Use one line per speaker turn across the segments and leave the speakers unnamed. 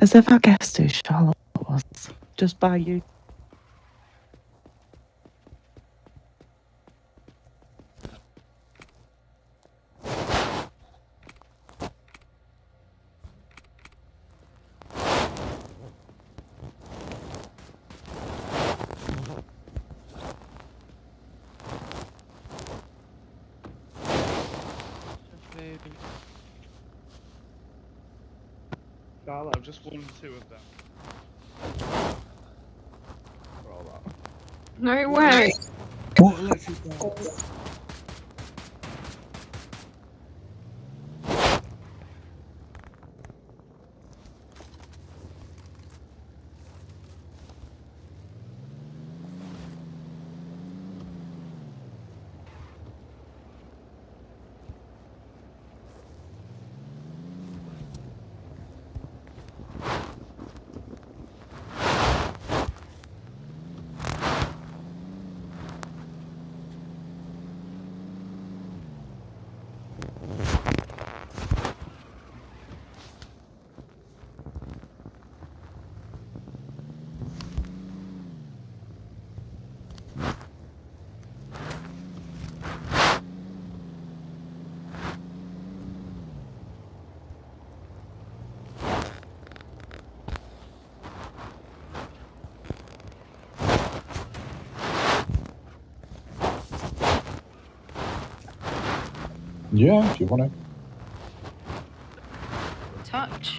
As if I guessed who Charlotte was, just by you.
Charlotte, I've just won 2 of them. For all that.
No way.
What electric ball?
Yeah, if you want to.
Touch.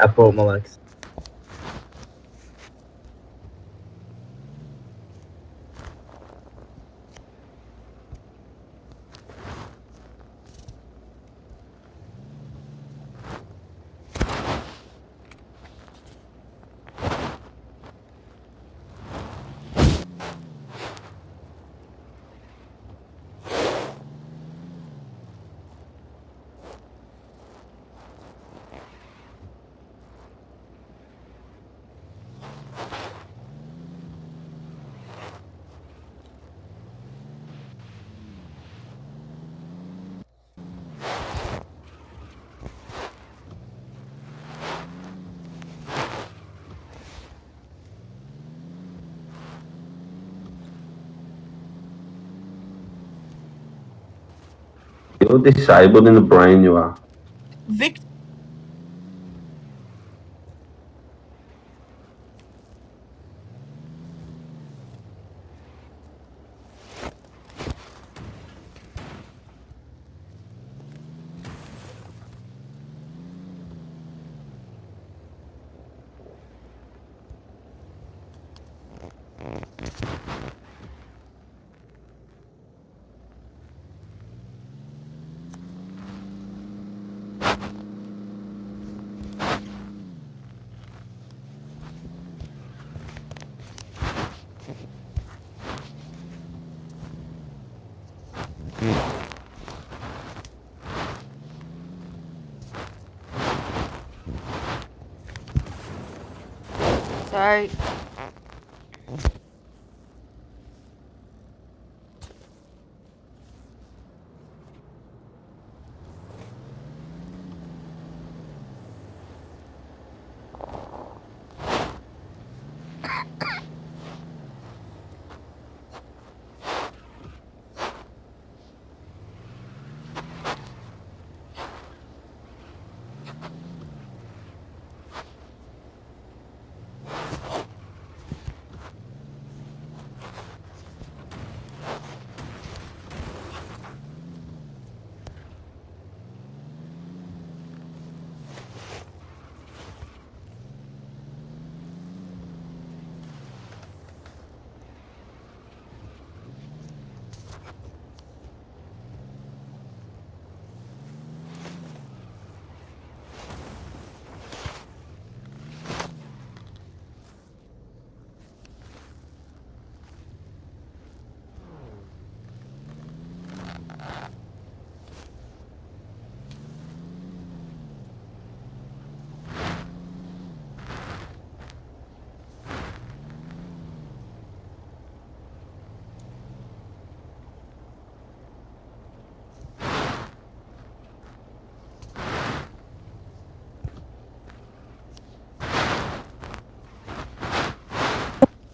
I broke my legs.
You're disabled in the brain, you are.
Victor.
Sorry.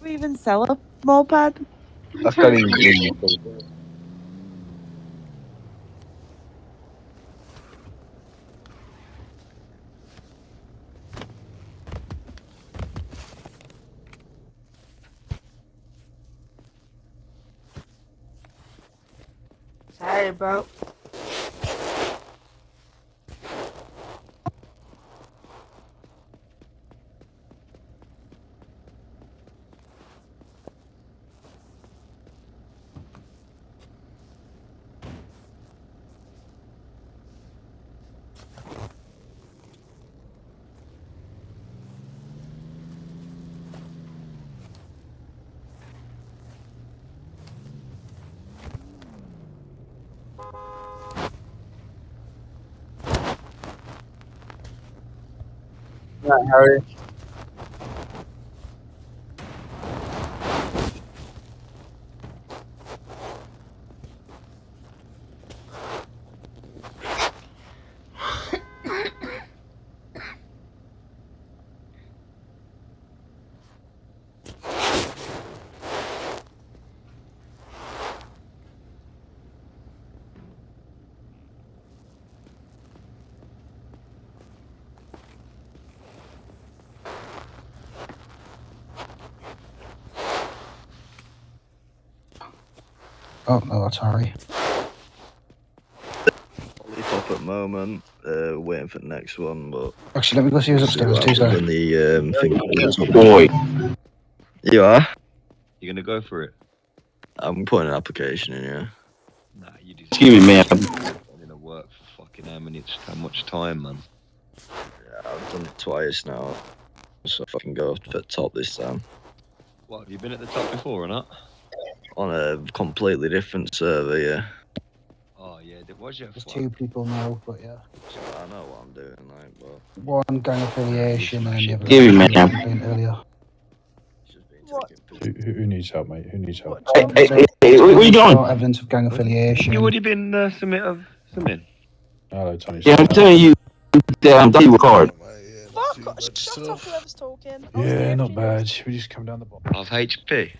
we even sell a moped?
I can't even hear you.
Sorry, bro.
Right, Harry.
Oh no, that's Harry.
Leaf up at the moment, waiting for the next one, but
Actually, let me go see who's upstairs too, sir.
when the thing
Boy.
You are? You gonna go for it? I'm putting an application in, yeah. Nah, you do.
Excuse me, man.
I'm gonna work for fucking how much time, man? Yeah, I've done it twice now, so if I can go for the top this time. What, have you been at the top before or not? On a completely different server, yeah. Oh yeah, was you?
There's 2 people now, but yeah.
I know what I'm doing, like, but
One gang affiliation and the other
Give me, man.
complaint earlier.
it's just been
What?
taking
Who needs help, mate? Who needs help?
Hey, where you going?
Got evidence of gang affiliation.
You already been submitted?
Hello, Tony.
Yeah, I'm telling you that I'm done with card.
Fuck! Shut up, whoever's talking.
Yeah, not bad. We just come down the bottom.
Of HP?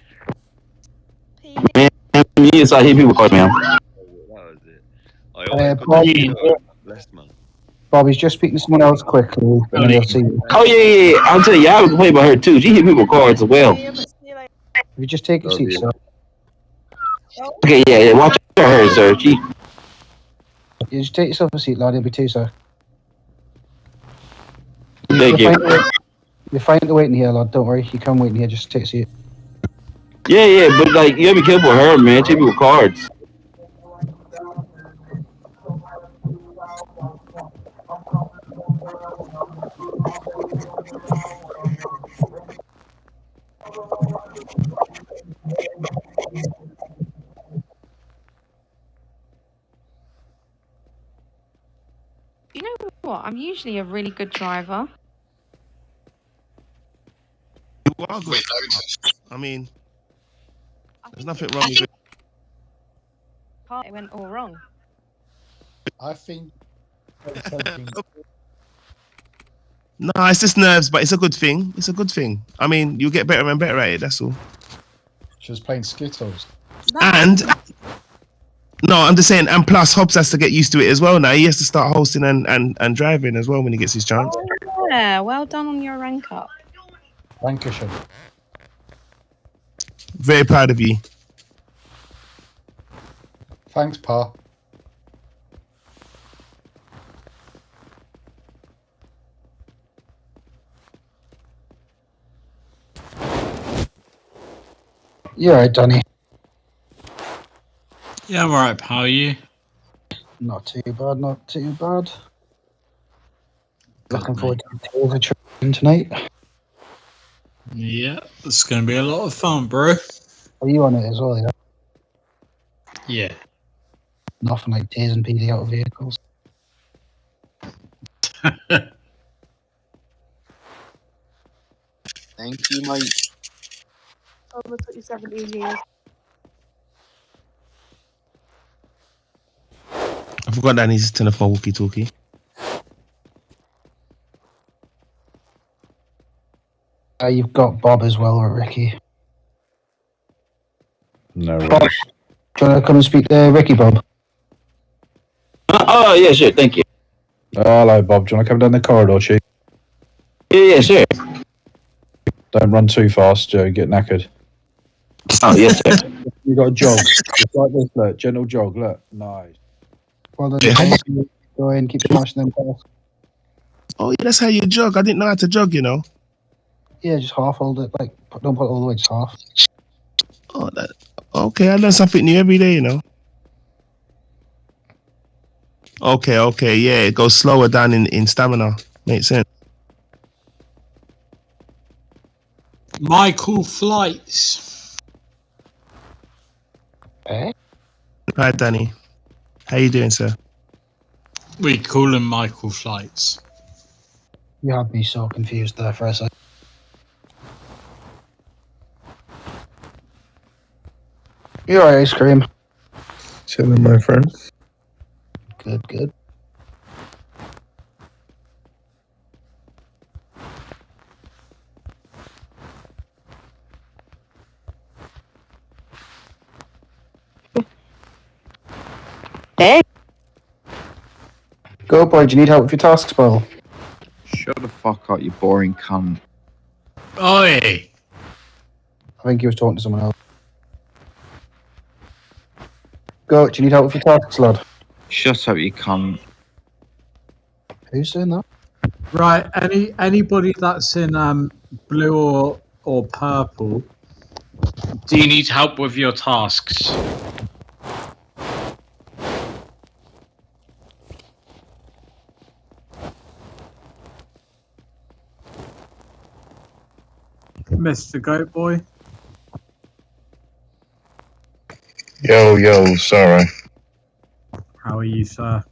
Man, me inside hit people card, man.
That was it. I always got
Bobby,
blessed, man.
Bobby's just speaking to someone else quickly, and then we'll see you.
Oh, yeah. I'll tell you, I have a complaint about her, too. She hit people with cards as well.
If you just take a seat, sir.
Okay, yeah. Watch out for her, sir. She...
You just take yourself a seat, lad. It'll be 2, sir.
Thank you.
You're fine to wait in here, lad. Don't worry. You can wait in here. Just take a seat.
Yeah, but, like, you gotta be careful with her, man. She hit people with cards.
You know what? I'm usually a really good driver.
You are good. I mean, there's nothing wrong with it.
It went all wrong.
I think.
No, it's just nerves, but it's a good thing. It's a good thing. I mean, you get better and better at it. That's all.
She was playing Skittles.
And no, I'm just saying. And plus, Hobbs has to get used to it as well. Now he has to start hosting and driving as well when he gets his chance.
Oh, yeah, well done on your rank up.
Lancashire.
Very proud of you.
Thanks, Pa.
You alright, Danny?
Yeah, I'm alright, pal. You?
Not too bad, not too bad. Looking forward to the train tonight.
Yeah, it's going to be a lot of fun, bro.
Are you on it as well, yeah?
Yeah.
Nothing like tasing PD out of vehicles.
Thank you, mate.
Over 17 years.
I forgot that needs to turn off my walkie-talkie.
You've got Bob as well, or Ricky.
No
Bob,
worries.
do you want to come and speak to Ricky, Bob?
Oh, yeah, sure. Thank you.
Hello, Bob. Do you want to come down the corridor, Chief?
Yeah, sure.
Don't run too fast, Joe. Get knackered.
Oh, yes, sir.
You got a jog. Just like this, look. Gentle jog, look. Nice.
Well done,
Yeah, how
Dave. Go in, keep smashing them balls.
Oh, yeah, that's how you jog. I didn't know how to jog, you know.
Yeah, just half hold it. Like, don't put it all the way, just half.
Oh, that. Okay, I learn something new every day, you know. Okay, yeah, it goes slower down in stamina. Makes sense.
Michael Flights.
Eh?
Hi, Danny. How you doing, sir?
We call him Michael Flights.
You had me so confused there for a second. You're right, ice cream.
Chilling, my friend.
Good, good.
Hey.
Go, boy. Do you need help with your tasks, Paul?
Shut the fuck up, you boring cunt.
Oi!
I think he was talking to someone else. Go. Do you need help with your tasks, lad?
Shut up, you cunt.
Who's saying that?
Right, anybody that's in blue or purple, do you need help with your tasks? Mr. Goat Boy?
Yo, sorry.
How are you, sir?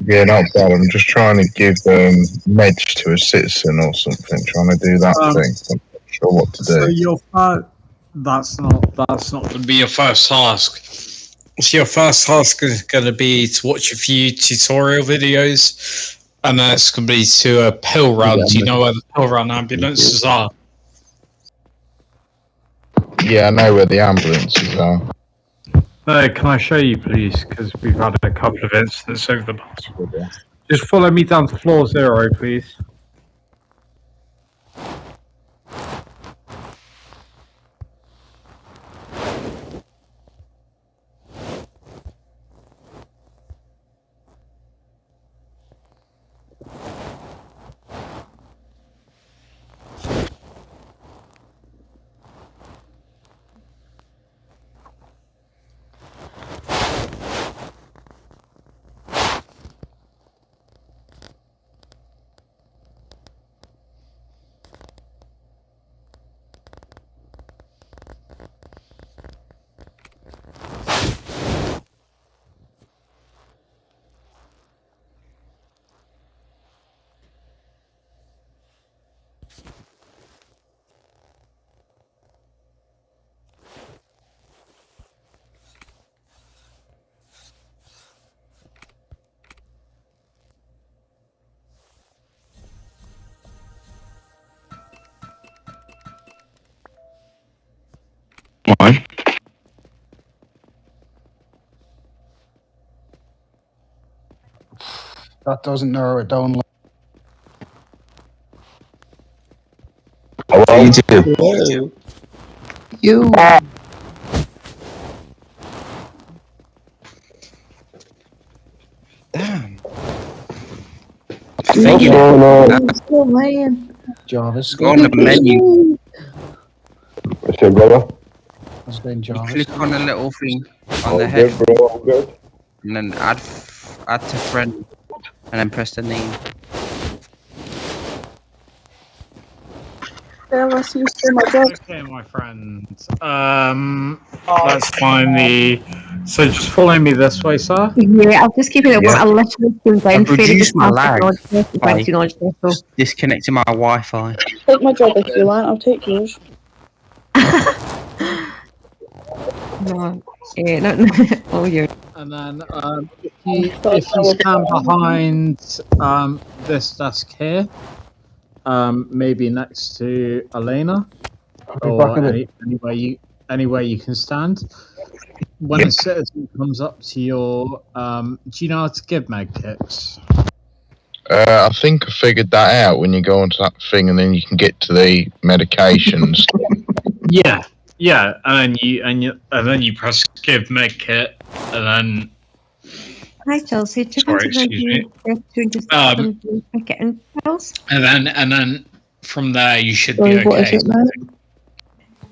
Yeah, not bad. I'm just trying to give meds to a citizen or something. Trying to do that thing. I'm not sure what to do.
So your that's not going to be your first task. So your first task is going to be to watch a few tutorial videos, and then it's going to be to a pill run. Do you know where the pill run ambulances are?
Yeah, I know where the ambulances are.
Can I show you, please? Because we've had a couple of incidents over the past. Just follow me down to floor 0, please.
Why?
That doesn't narrow it down.
How you too?
You.
Damn.
Thank you.
Still laying.
Jarvis.
Go on the menu.
What's your brother?
What's been Jarvis?
Click on the little thing on
All
the head,
good, bro. All good.
and then add to friend, and then press the name.
Yeah, I see you still my job.
Okay, my friend. Let's find the. So just follow me this way, sir.
Yeah, I'll just keep it at
Yeah.
I'll literally do down
I've reduced my lag by
so.
disconnecting my Wi-Fi.
Take my job if you want, I'll take yours.
No, yeah, no, oh, yeah.
And then if you stand behind this desk here, maybe next to Elena, or anywhere anywhere you can stand. When a citizen comes up to your, do you know how to give med kits?
I think I figured that out when you go onto that thing and then you can get to the medications.
Yeah, and then you press give med kit, and then.
Hi Chelsea, do you
Sorry,
want to
excuse me.
getting pills?
And then from there you should be
What is
okay.
it, man?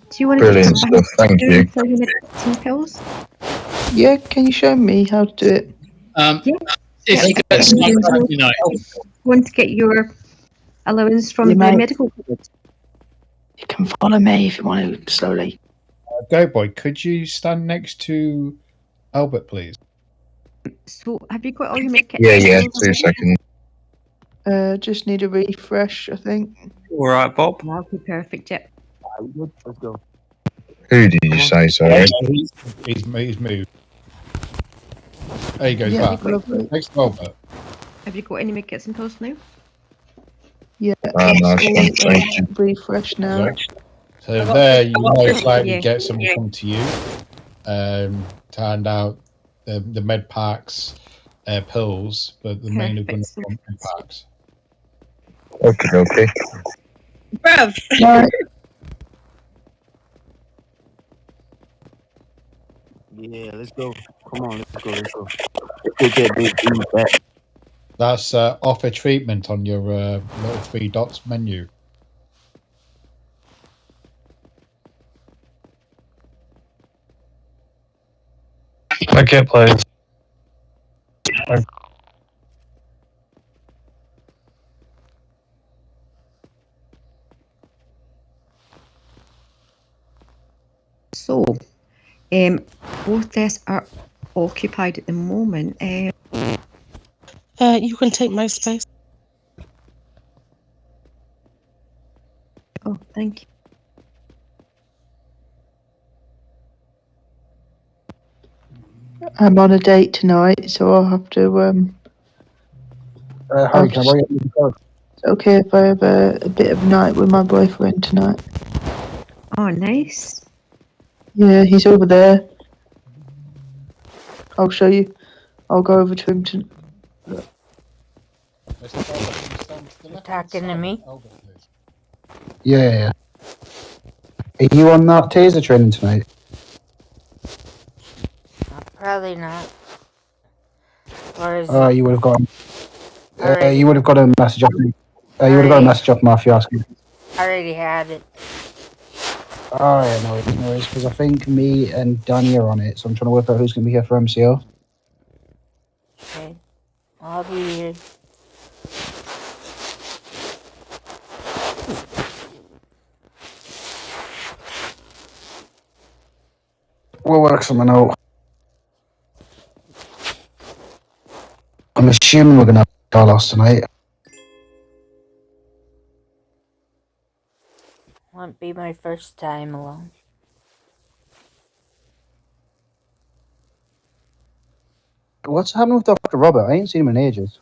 Do you want to
Brilliant stuff, thank you.
some pills?
Yeah, can you show me how to do it?
If you get stuck, you know.
Want to get your allowance from
You
the
might-
medical cupboard?
You can follow me if you want to slowly.
Go boy, could you stand next to Albert, please?
So, have you got all your med kits?
Yeah, 2 seconds.
Just need a refresh, I think.
All right, Bob.
Okay, perfect. Yep.
Let's go.
Who did you say, sorry?
He's moved. There he goes
Yeah,
back.
lovely.
Next to Albert.
Have you got any med kits and pills now?
Yeah,
Nice one, thank you.
refresh now.
So there, you most likely
Yeah.
get someone come to you to hand out the med packs, pills, but the main are going to
Perfect.
be med packs.
Okay.
Bruv!
Right.
Yeah, let's go. Come on, let's go. Let's get that big back.
That's offer treatment on your little 3 dots menu.
Okay, please.
So, both desks are occupied at the moment.
You can take my space.
Oh, thank you.
I'm on a date tonight, so I'll have to.
Harry, can I borrow your card?
It's okay if I have a bit of night with my boyfriend tonight.
Oh, nice.
Yeah, he's over there. I'll show you. I'll go over to him to.
Talking to me?
Yeah. Are you on that taser training tonight?
Probably not. Or is
You would have gotten.
Alright.
You would have got a message off me. You would have got a message off Matthew asking.
I already had it.
Oh yeah, no worries, because I think me and Danny are on it, so I'm trying to work out who's going to be here for MCO.
Okay. I'll be here.
We'll work something out. I'm assuming we're going to have Carlos tonight.
Won't be my first time alone.
What's happening with Dr. Robert? I ain't seen him in ages.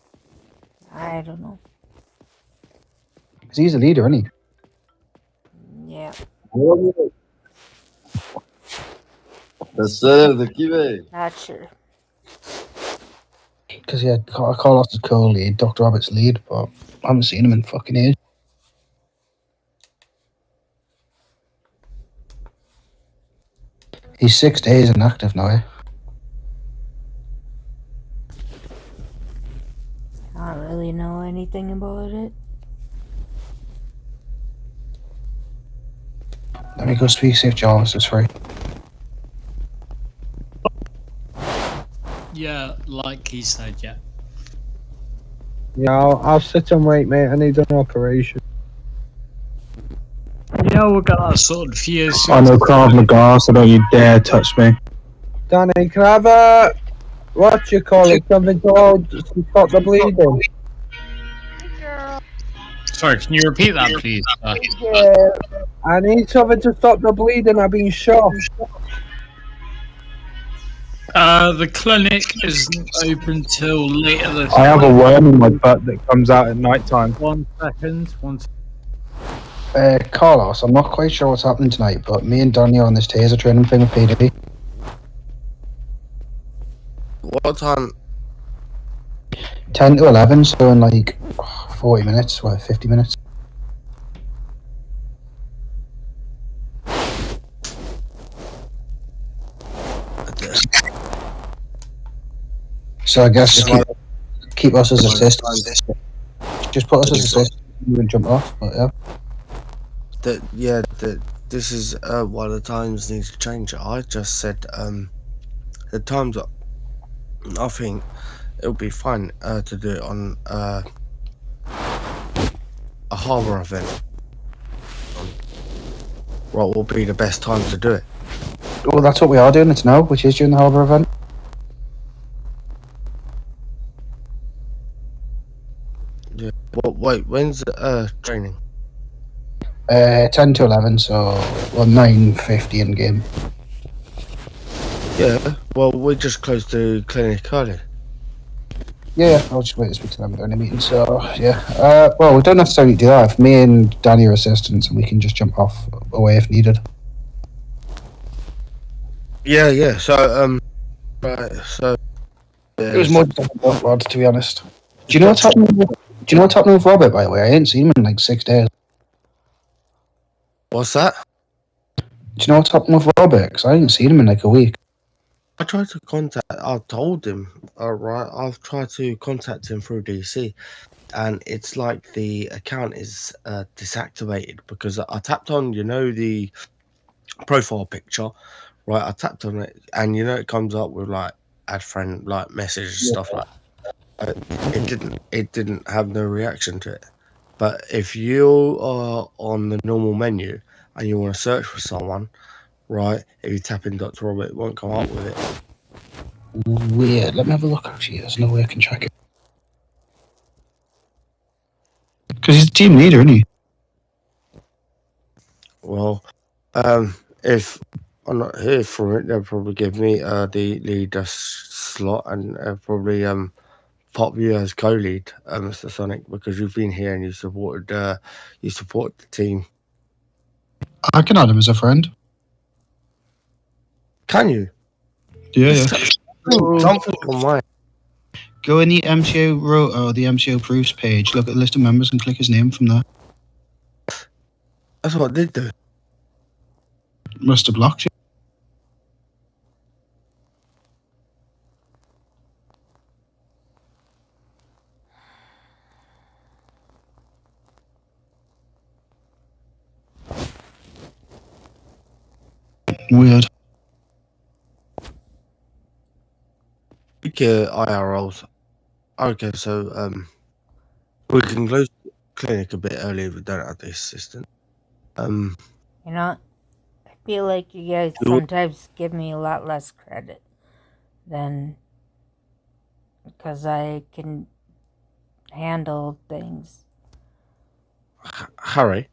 I don't know.
Because he's a leader, isn't he?
Yeah. Not sure.
Because yeah, Carlos is co-lead, Dr. Robert's lead, but I haven't seen him in fucking ages. He's 6 days inactive now, eh?
I don't really know anything about it.
Let me go speak, see if Jarvis is free.
Yeah, like he said, yeah.
Yeah, I'll sit and wait, mate. I need an operation.
Yeah, we got that sorted for you.
I know Krav Maga, so don't you dare touch me. Danny, can I have a... What you call it? Something called to stop the bleeding?
Sorry, can you repeat that, please?
Yeah. I need something to stop the bleeding. I've been shot.
The clinic isn't open till later this
I have a worm in my butt that comes out at night time.
1 second.
Carlos, I'm not quite sure what's happening tonight, but me and Donny are on this taser training thing with PD.
What time?
10 to 11, so in like 40 minutes, 50 minutes. So I guess just keep us as assistants. Just put us as assistants and jump off, but yeah.
This is why the times need to change. I just said the times up. I think it'll be fine to do it on a harbour event. What will be the best time to do it?
Well, that's what we are doing it now, which is during the harbour event.
Yeah. Well, wait, when's training?
10 to 11, so 9:50 in game.
Yeah. Well, we're just close to clinic early.
Yeah, I'll just wait to speak to them during the meeting. So yeah, well, we don't necessarily do that. If me and Danny are assistants, and we can just jump off away if needed.
Yeah. So right. So
It was more odd, to be honest. Do you know what's happening? Do you know what's happening with Robert? By the way, I ain't seen him in like 6 days.
What's that?
Do you know what's happening with Robert? Because I ain't seen him in like a week.
I tried to contact. I told him. Alright, I've tried to contact him through DC, and it's like the account is deactivated because I tapped on, the profile picture, right? I tapped on it, and it comes up with like add friend, like message and stuff like that. It didn't have no reaction to it. But if you are on the normal menu and you want to search for someone, right? If you tap in Dr. Robert, it won't come up with it.
Weird. Let me have a look. Actually, there's no way I can check it. Because he's the team leader, isn't he?
Well, if I'm not here for it, they'll probably give me the leader slot and probably pop you as co-lead, Mr. Sonic, because you've been here and you supported the team.
I can add him as a friend.
Can you?
Yeah.
Something on mine.
Go in the MCO Rotor or the MCO Proofs page, look at the list of members and click his name from there.
That's what I did do.
Must have blocked you. Weird.
IRLs. Okay, so we can close the clinic a bit early if we don't have the assistant.
You know, I feel like you guys sometimes give me a lot less credit than because I can handle things.
Harry,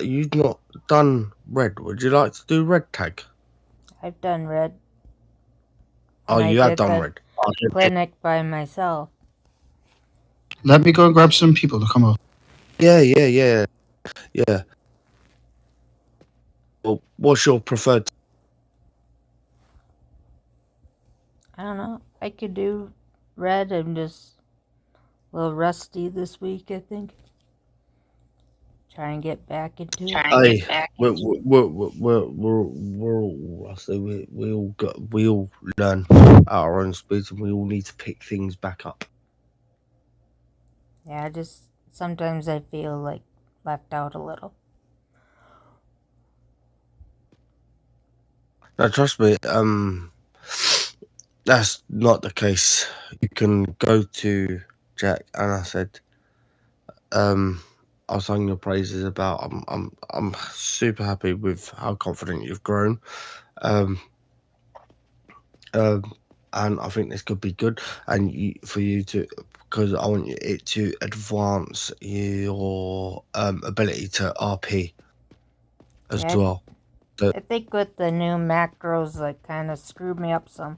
you've not done red. Would you like to do red tag?
I've done red.
Oh,
and
you
I
have
did
done
the
red.
clinic by myself.
Let me go and grab some people to come up.
Yeah. Well, what's your preferred?
I don't know. I could do red. I'm just a little rusty this week, I think. Try and get back into it.
We're all rusty. We all learn at our own speeds, and we all need to pick things back up.
Yeah, just sometimes I feel like left out a little.
Now, trust me, that's not the case. You can go to Jack, and I said, I sang your praises about. I'm super happy with how confident you've grown, and I think this could be good, and for you to, because I want it to advance your ability to RP as well. So,
I think with the new macros, like, kind of screwed me up some.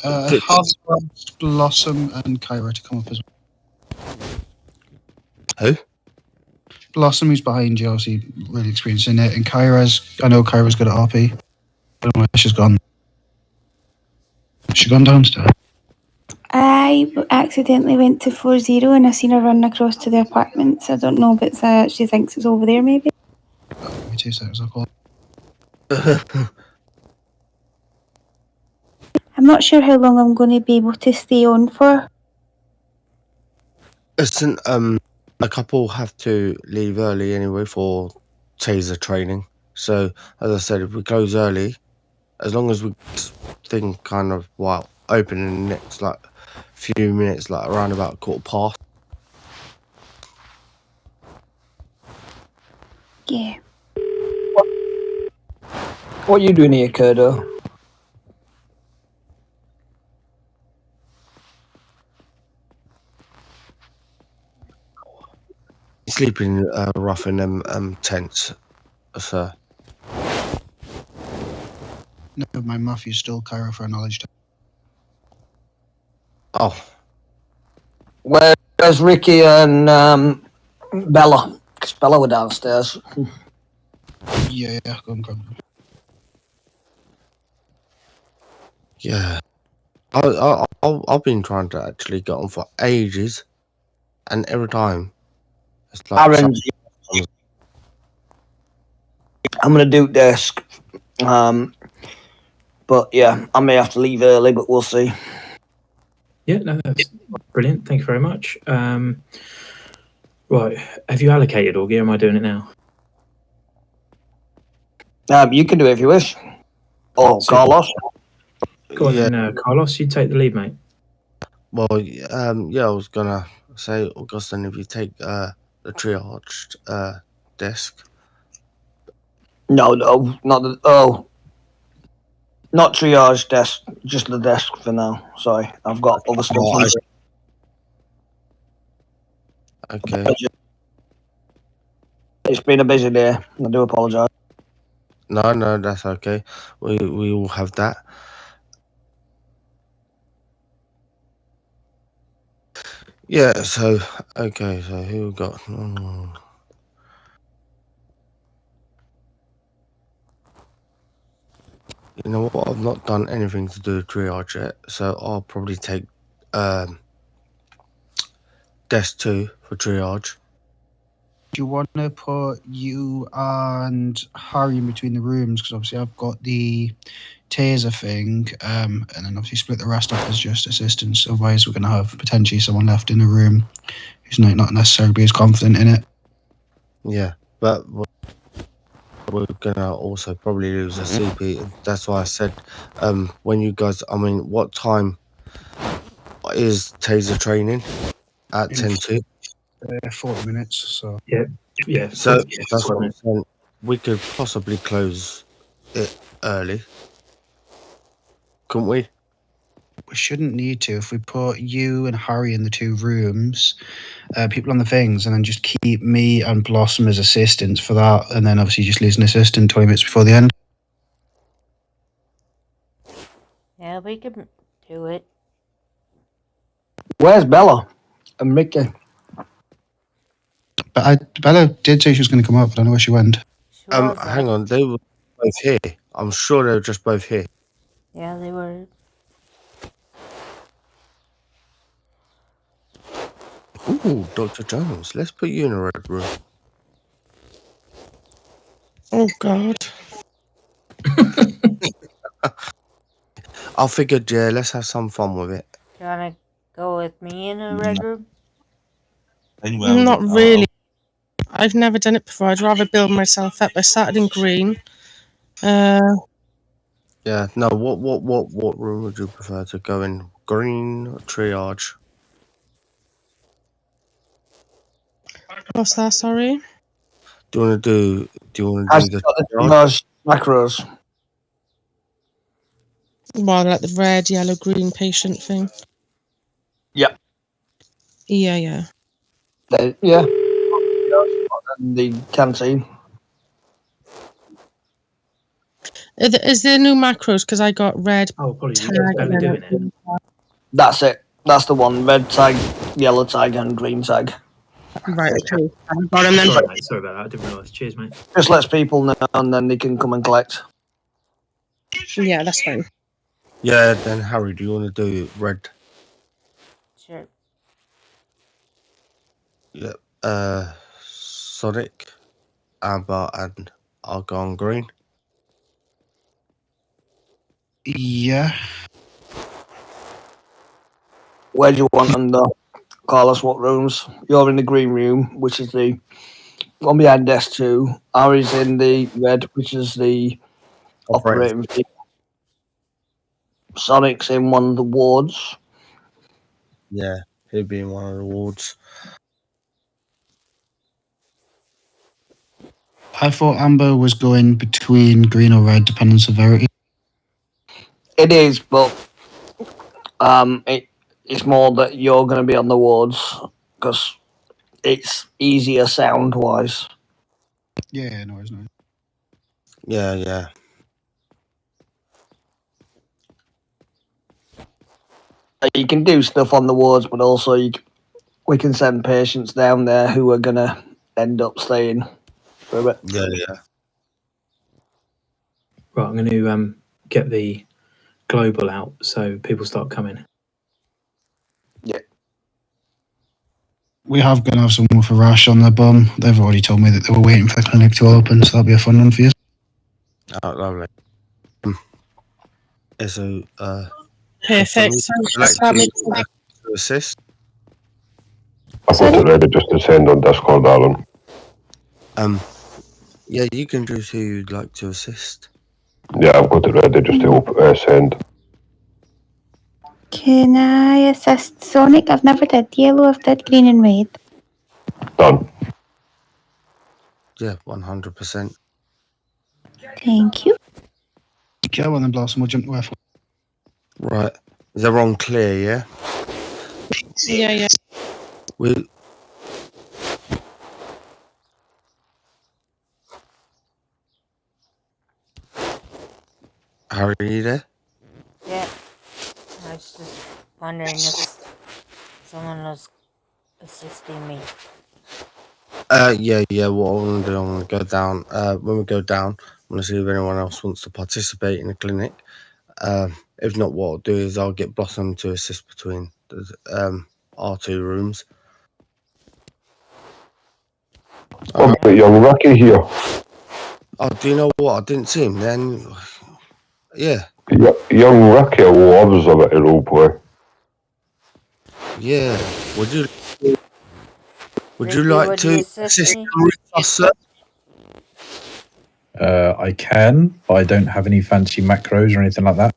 House, Blossom, and Kyra to come up as well.
Who?
Blossom, who's behind you, obviously really experienced in it, and I know Kyra's good at RP. I don't know where she's gone. She gone downstairs?
I accidentally went to 40 and I seen her run across to the apartments. I don't know if it's she thinks it's over there maybe.
Give me 2 seconds, I'll call.
I'm not sure how long I'm going to be able to stay on for.
Listen, a couple have to leave early anyway for taser training. So, as I said, if we close early, as long as we thing kind of open in the next few minutes, around about 15:15.
Yeah.
What are you doing here, Kurdo?
Sleeping rough in them tents, sir.
No, my Matthew stole Kyra for a knowledge test.
Oh.
Where's Ricky and Bella? Because Bella were downstairs.
Yeah, go and grab them.
Yeah. I've been trying to actually get on for ages, and every time it's like
Aaron, I'm gonna do desk. But yeah, I may have to leave early, but we'll see.
Yeah, no, that's brilliant. Thank you very much. Right, have you allocated Augie? Am I doing it now?
You can do it if you wish. Oh,
Super.
Carlos.
Go on then, Carlos, you take the lead, mate.
Well, yeah, I was gonna say, Augustine, if you take the triage desk.
No, not the not triage desk, just the desk for now. Sorry, I've got other stuff.
Okay.
It's been a busy day. I do apologise.
No, that's okay. We all have that. Yeah. So okay. So who we got? You know what? I've not done anything to do with triage yet, so I'll probably take desk 2 for triage.
Do you want to put you and Harry in between the rooms? Because obviously I've got the taser thing, and then obviously split the rest up as just assistants. Otherwise, we're going to have potentially someone left in the room who's not necessarily be as confident in it.
Yeah, but we're gonna also probably lose a CP. That's why I said, when you guys, what time is taser training? At 10:02.
40 minutes. So
yeah.
So that's what I'm saying. We could possibly close it early, couldn't we?
We shouldn't need to. If we put you and Harry in the 2 rooms, people on the things, and then just keep me and Blossom as assistants for that, and then obviously just lose an assistant 20 minutes before the end.
Yeah, we can do it.
Where's Bella and Ricky?
But Bella did say she was going to come up. I don't know where she went.
Hang on, they were both here. I'm sure they were just both here.
Yeah, they were.
Ooh, Dr. Jones, let's put you in a red room. Oh, God. I figured, yeah, let's have some fun with it.
Do you want to go with me in a red room?
Not really. I've never done it before. I'd rather build myself up. I started in green.
Yeah, no, what room would you prefer to go in? Green or triage?
What's that, sorry?
Do you want to do the
triage macros?
Well, like the red, yellow, green patient thing.
Yeah.
Yeah.
Yeah. The canteen.
Is there new macros? Because I got red.
Oh, apologies.
Tag and
doing it.
That's it. That's the one. Red tag, yellow tag, and green tag.
Right, okay. I've got him then.
Sorry, mate. Sorry about that. I didn't realise. Cheers, mate.
Just lets people know and then they can come and collect.
Yeah, that's fine.
Yeah, then Harry, do you want to do red?
Sure.
Yep. Sonic, Amber, and I'll go on green.
Yeah.
Where do you want them though? Carlos, what rooms? You're in the green room, which is the one behind desk 2. Harry's in the red, which is the operating room. Sonic's in one of the wards.
Yeah, he'd be in one of the wards.
I thought Amber was going between green or red, depending on severity.
It is, but it's more that you're going to be on the wards because it's easier sound-wise.
Yeah, no, it's not.
Yeah, yeah.
You can do stuff on the wards, but also we can send patients down there who are going to end up staying for a bit.
Yeah, yeah.
Right, I'm going to get the global out so people start coming.
Yeah.
We have going to have someone with a rash on their bum. They've already told me that they were waiting for the clinic to open, so that'll be a fun one for you.
Oh, lovely. Yeah, so,
Perfect. So,
to assist.
I've got it ready just to send on Discord, Alan.
Yeah, you can choose who you'd like to assist.
Yeah, I've got it ready just to send.
Can I assist Sonic? I've never did yellow, I've did green and red.
Done.
Yeah, 100%.
Thank you.
Okay, well then Blossom will jump to F1.
Right. Is everyone clear, yeah?
Yeah, yeah.
Harry, are you there?
Yeah. I was just wondering if someone was assisting me.
Yeah, what I'm gonna do, I'm gonna go down. When we go down, I'm gonna see if anyone else wants to participate in the clinic. If not, what I'll do is I'll get Blossom to assist between the our 2 rooms.
Oh, young Ricky here.
Oh, do you know what? I didn't see him then. Yeah.
Young Ricky loves a bit of roleplay.
Yeah. Would you
Ricky,
like
would
to
you assist
assist
me?
with us, sir?
I can, but I don't have any fancy macros or anything like that.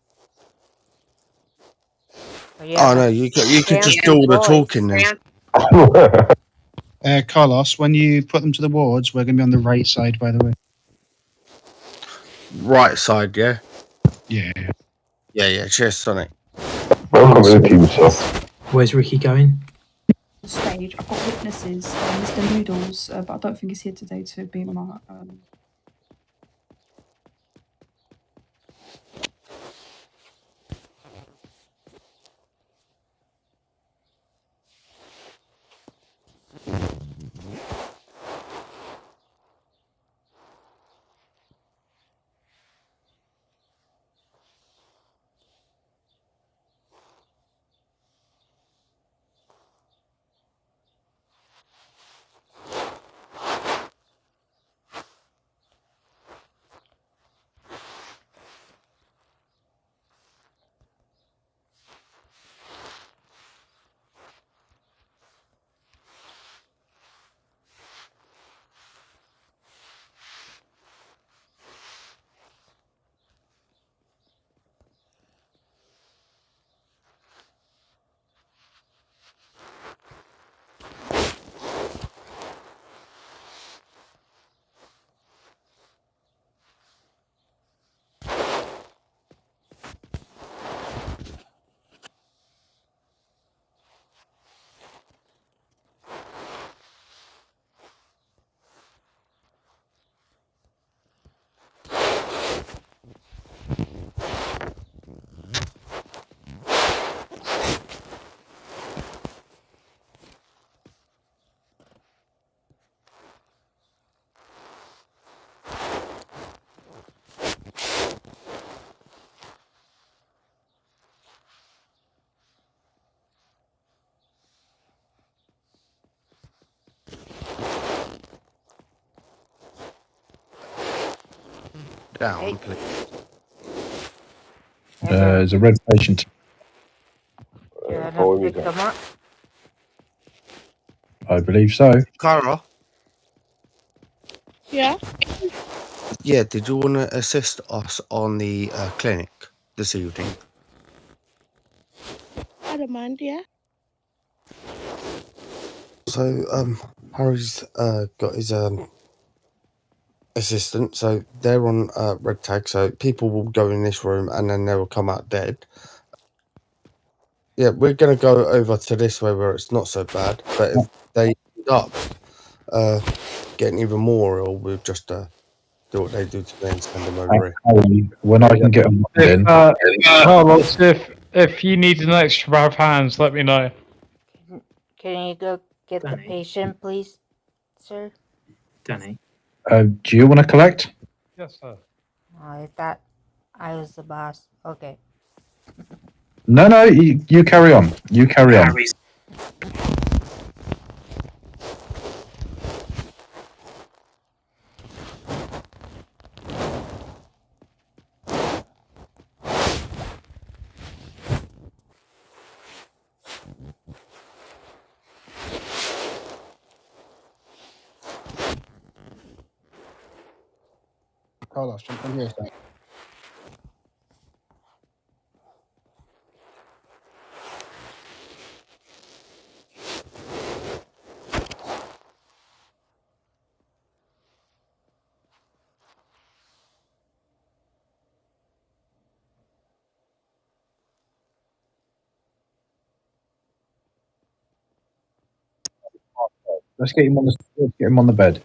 Oh no, you could just do all the talking then.
Carlos, when you put them to the wards, we're going to be on the right side, by the way.
Right side, yeah?
Yeah.
Yeah, cheers, Sonic.
Welcome to the team, sir.
Where's Ricky going?
Stage. I've got witnesses, Mr. Noodles, but I don't think he's here today to be my.
down, please?
There's a red patient.
You're gonna pick them up?
I believe so.
Cara?
Yeah.
Yeah, did you want to assist us on the clinic this evening?
I don't mind, yeah.
So, Harry's got his assistant, so they're on red tag, so people will go in this room and then they will come out dead. Yeah, we're going to go over to this way where it's not so bad, but if they end up getting even more ill, we'll just do what they do to me and send them over here.
Harry, when I can get them in.
Carlos, if you need an extra pair of hands, let me know.
Can you go get the patient, please, sir?
Danny.
Do you want to collect?
Yes, sir.
I thought I was the boss. Okay.
No, you carry on. You carry on.
Carlos, jump in here.
Let's get him on the bed.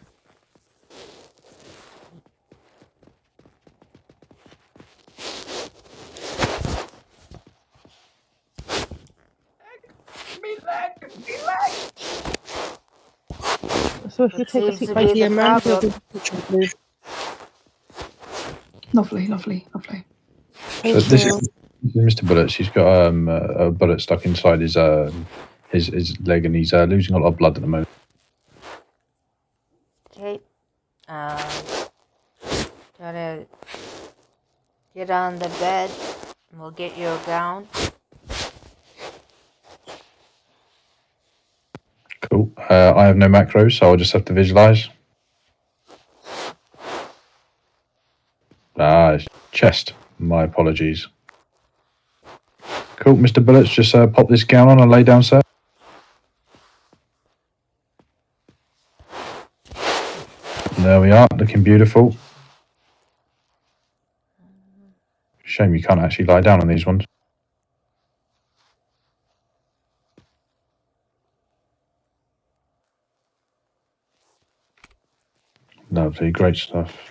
So if we
It
take the
seems
seat
to
by
be the
DM round, we'll
problem.
be picture, please.
Lovely, lovely, lovely.
So this is Mr. Bullets. He's got a bullet stuck inside his leg, and he's losing a lot of blood at the moment.
Okay. Try to get on the bed. We'll get you a gown.
Cool. I have no macros, so I'll just have to visualize. It's chest. My apologies. Cool, Mr. Bullets, just pop this gown on and lay down, sir. There we are, looking beautiful. Shame you can't actually lie down on these ones. Lovely, great stuff.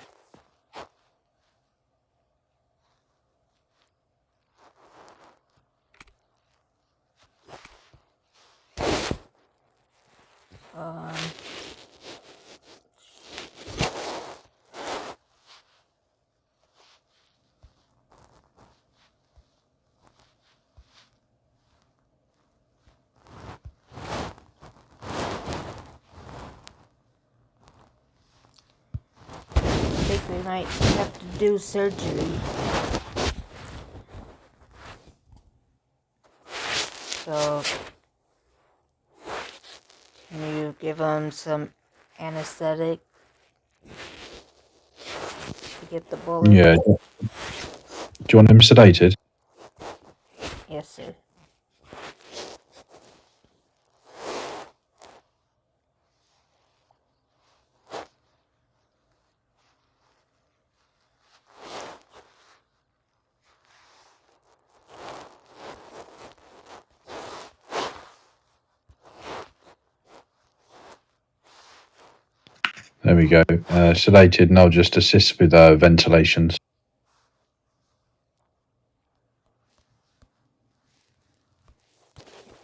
I think we might have to do surgery. So, can you give him some anesthetic to get the bullet?
Yeah. Do you want him sedated?
Yes, sir.
There we go. Sedated, and I'll just assist with ventilations.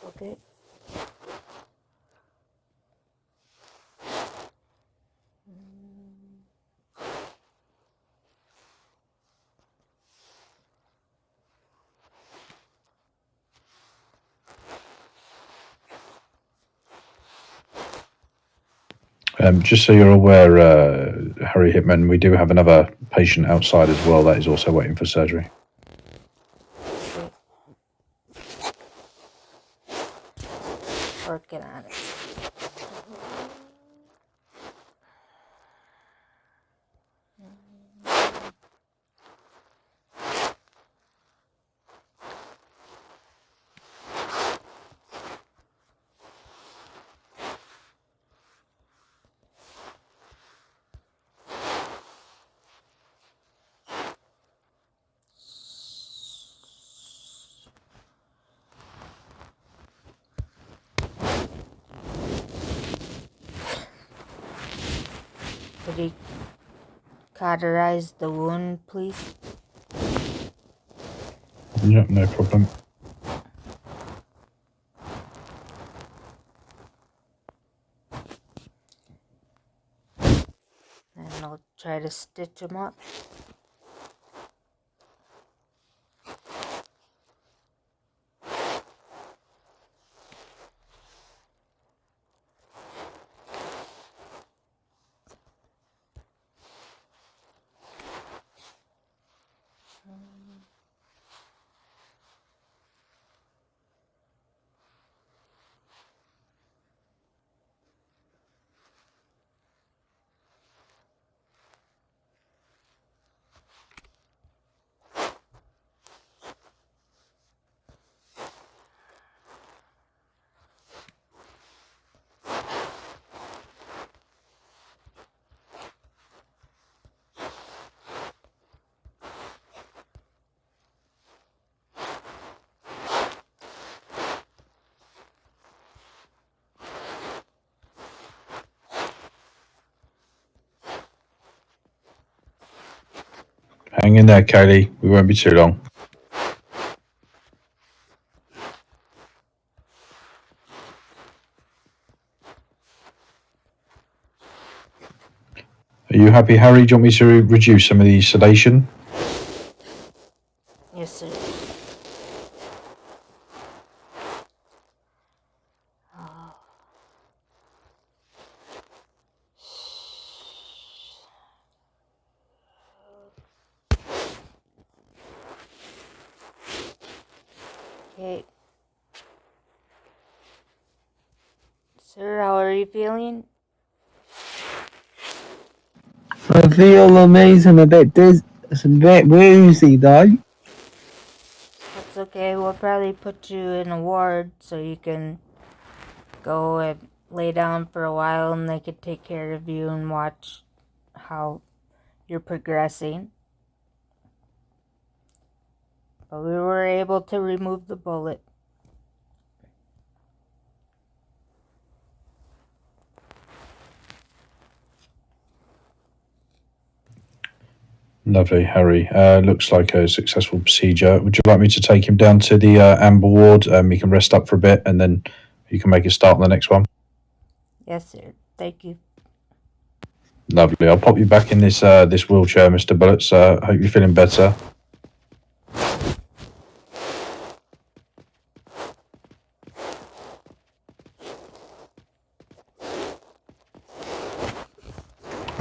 Okay.
Just so you're aware, Harry Hitman, we do have another patient outside as well that is also waiting for surgery.
Working on it. Could you cauterize the wound, please?
Yep, no problem.
And I'll try to stitch him up.
Hang in there, Kaylee. We won't be too long. Are you happy, Harry? Do you want me to reduce some of the sedation?
Yes, sir. Okay. Sir, how are you feeling?
I feel amazing, a bit it's a bit woozy though.
That's okay. We'll probably put you in a ward so you can go and lay down for a while and they could take care of you and watch how you're progressing. But we were able to remove the bullet.
Lovely, Harry. Looks like a successful procedure. Would you like me to take him down to the amber ward? He can rest up for a bit and then you can make a start on the next one.
Yes, sir. Thank you.
Lovely. I'll pop you back in this this wheelchair, Mr. Bullets. Hope you're feeling better.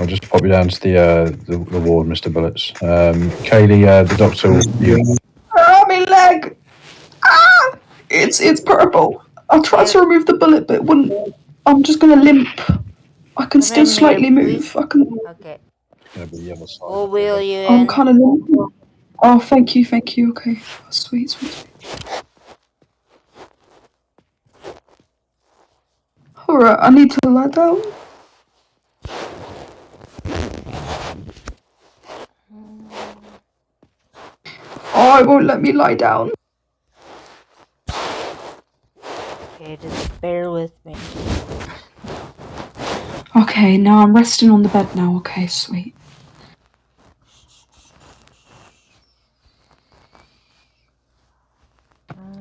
I'll just pop you down to the ward, Mr. Bullets. Kaylee, the doctor will...
Ah, my leg! Ah! It's purple. I tried to remove the bullet, but it wouldn't. I'm just gonna limp. I can still slightly move. I can.
Okay.
We'll
wheel you in.
I'm kind of limp. Oh, thank you. Okay, oh, sweet. Alright, I need to lie down. Oh, it won't let me lie down.
Okay, just bear with me.
Okay, now I'm resting on the bed now. Okay, sweet.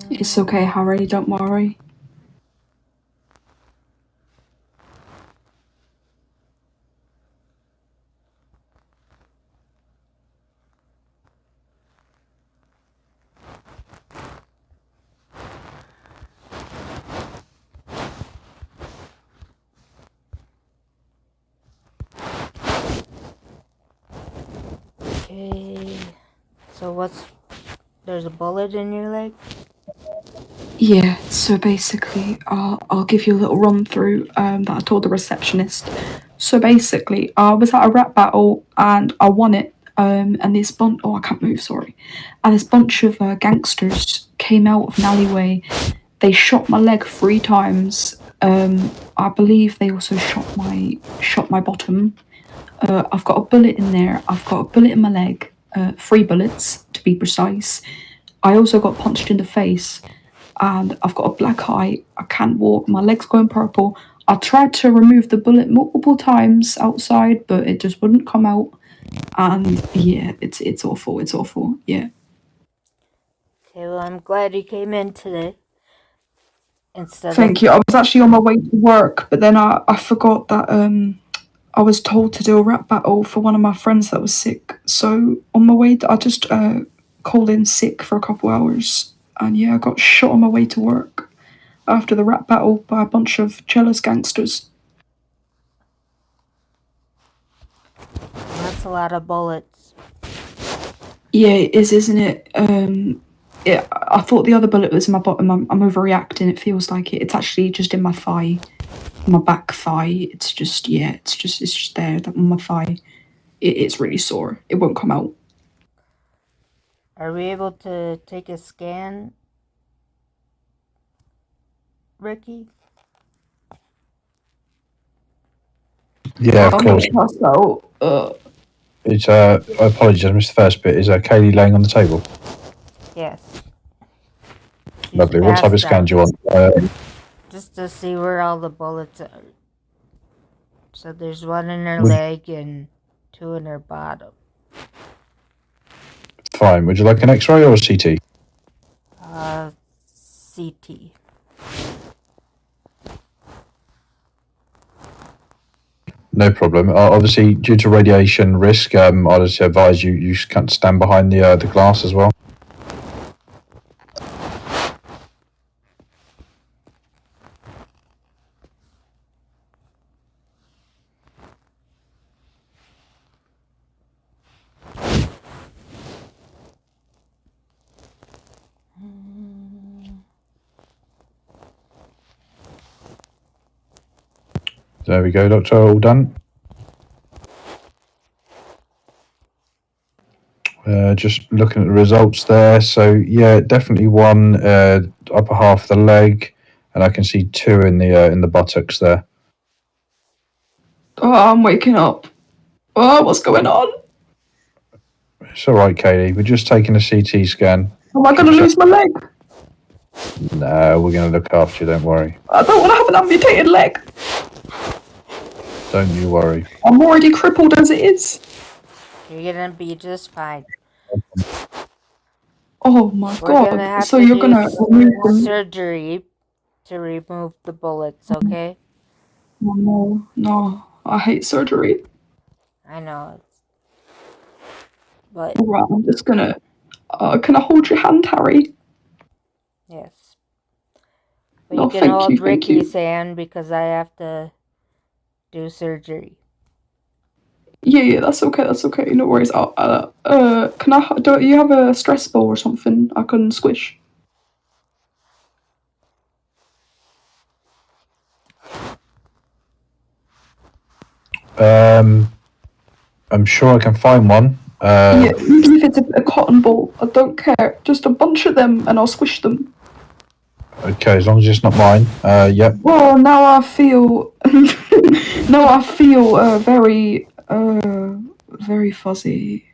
It's okay, Harry, don't worry.
Okay. So there's a bullet in your leg?
Yeah, so basically, I'll give you a little run through that I told the receptionist. So basically, I was at a rap battle and I won it. And this bunch, I can't move, sorry. And this bunch of gangsters came out of an alleyway. They shot my leg 3 times. I believe they also shot my bottom. I've got a bullet in there. I've got a bullet in my leg. 3 bullets to be precise. I also got punched in the face. And I've got a black eye. I can't walk. My leg's going purple. I tried to remove the bullet multiple times outside, but it just wouldn't come out. And yeah, it's awful. It's awful. Yeah.
Okay, well, I'm glad you came in today.
Thank you. I was actually on my way to work, but then I forgot that I was told to do a rap battle for one of my friends that was sick. So on my way, I just called in sick for a couple hours. And yeah, I got shot on my way to work after the rap battle by a bunch of jealous gangsters.
That's a lot of bullets.
Yeah, it is, isn't it? Yeah, I thought the other bullet was in my bottom. I'm overreacting. It feels like it. It's actually just in my thigh, my back thigh. It's just it's just there on my thigh. It's really sore. It won't come out.
Are we able to take a scan, Ricky?
Yeah, of
I'm
course.
not passed out.
It's I apologise, I missed the first bit. Is Kaylee laying on the table?
Yes.
Lovely. What type of
passed
scan do you
out.
want?
Just to see where all the bullets are. So there's 1 in her
Would-
leg and 2 in her bottom.
Fine. Would you like an X-ray or a CT?
CT.
No problem. Obviously, due to radiation risk, I'd just advise you can't stand behind the glass as well. There we go, Doctor. All done. Just looking at the results there. So yeah, definitely 1 upper half of the leg, and I can see 2 in the buttocks there.
Oh, I'm waking up. Oh, what's going on?
It's all right, Kaylee. We're just taking a CT scan.
Am I going to lose my leg?
No, we're going to look after you. Don't worry.
I don't want to have an amputated leg.
Don't you worry.
I'm already crippled as it is.
You're gonna be just fine.
Oh my
We're gonna
god.
have
So
to
you're
do
going to remove them?
surgery to remove the bullets, okay?
Oh, no. I hate surgery.
I know. But
Alright, I'm just going to... can I hold your hand, Harry?
yes. But
No,
you can
thank
hold
you, thank you.
Ricky's hand because I have to do surgery.
Yeah, that's okay, no worries. Do you have a stress ball or something I can squish?
I'm sure I can find one.
Yeah, even if it's a cotton ball, I don't care. Just a bunch of them and I'll squish them.
Okay, as long as it's not mine. Yep.
Well, now I feel... very, very fuzzy.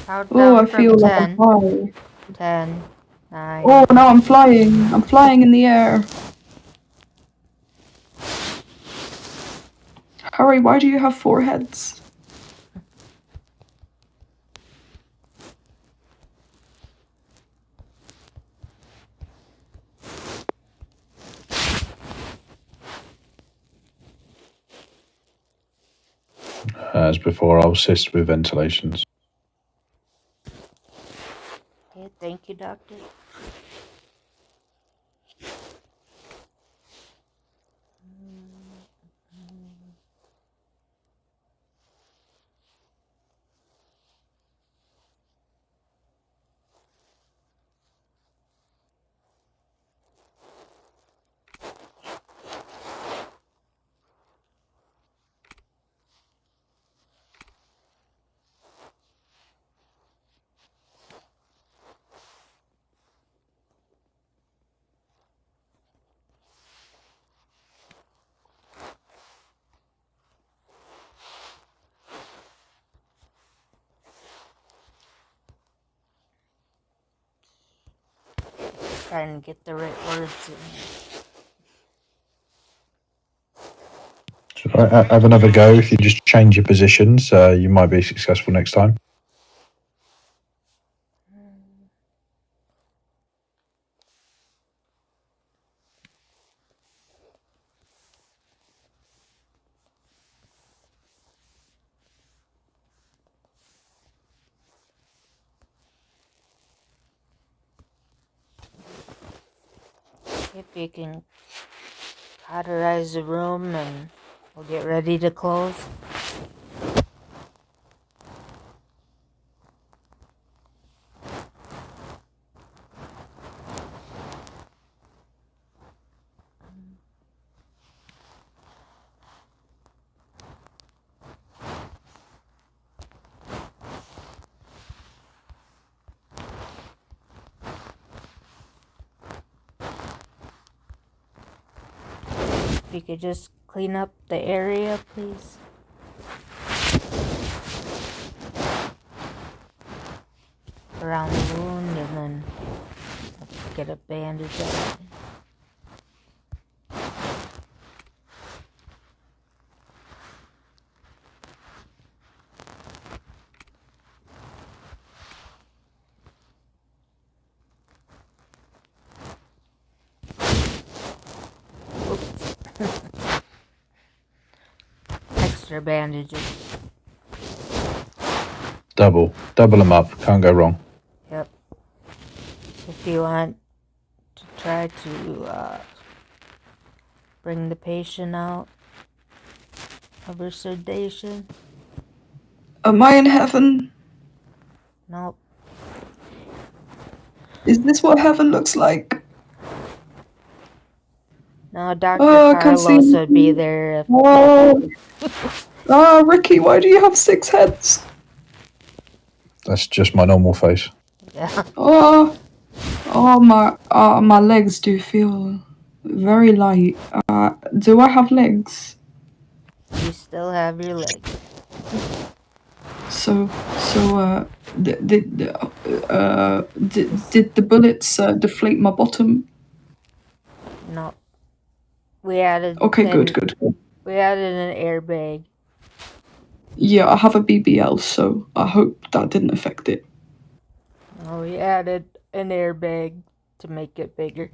Count
Oh, I
down
feel
from
like I'm
10.
flying.
10, 9.
Oh, now I'm flying. I'm flying in the air. Harry, why do you have 4 heads?
As before, I'll assist with ventilations.
Okay, thank you, doctor. trying to get the right words in.
Have another go. If you just change your positions, you might be successful next time.
If you can cauterize the room and we'll get ready to close. If you could just clean up the area, please. Around the wound, and then get a bandage on it. Extra bandages.
Double them up. Can't go wrong.
Yep. If you want to try to bring the patient out of her sedation.
Am I in heaven?
Nope.
Is this what heaven looks like?
No, Dr.
Oh, I can't
Carlos
see.
would be there if...
Oh, Ricky, why do you have 6 heads?
That's just my normal face.
Yeah.
My legs do feel very light. Do I have legs?
You still have your legs.
Did the bullets deflate my bottom?
No. We added...
Okay, good.
We added an airbag.
Yeah, I have a BBL, so I hope that didn't affect it.
Oh, we added an airbag to make it bigger.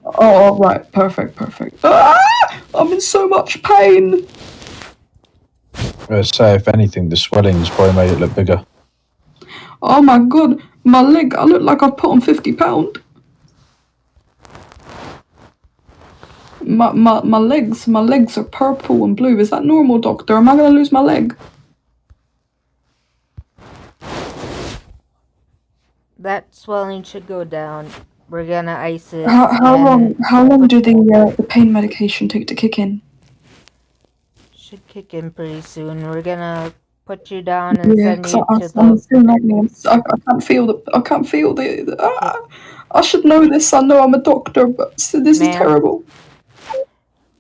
Oh, right, perfect. I'm in so much pain.
Say, if anything, the swelling's probably made it look bigger.
Oh my god, my leg, I look like I've put on 50 pounds. My legs are purple and blue. Is that normal, doctor? Am I gonna lose my leg?
That swelling should go down. We're gonna ice it.
How long do the pain medication take to kick in?
Should kick in pretty soon. We're gonna put you down and send you to
I'm
the...
feeling like me. I can't feel the I should know this. I know I'm a doctor, but this is terrible.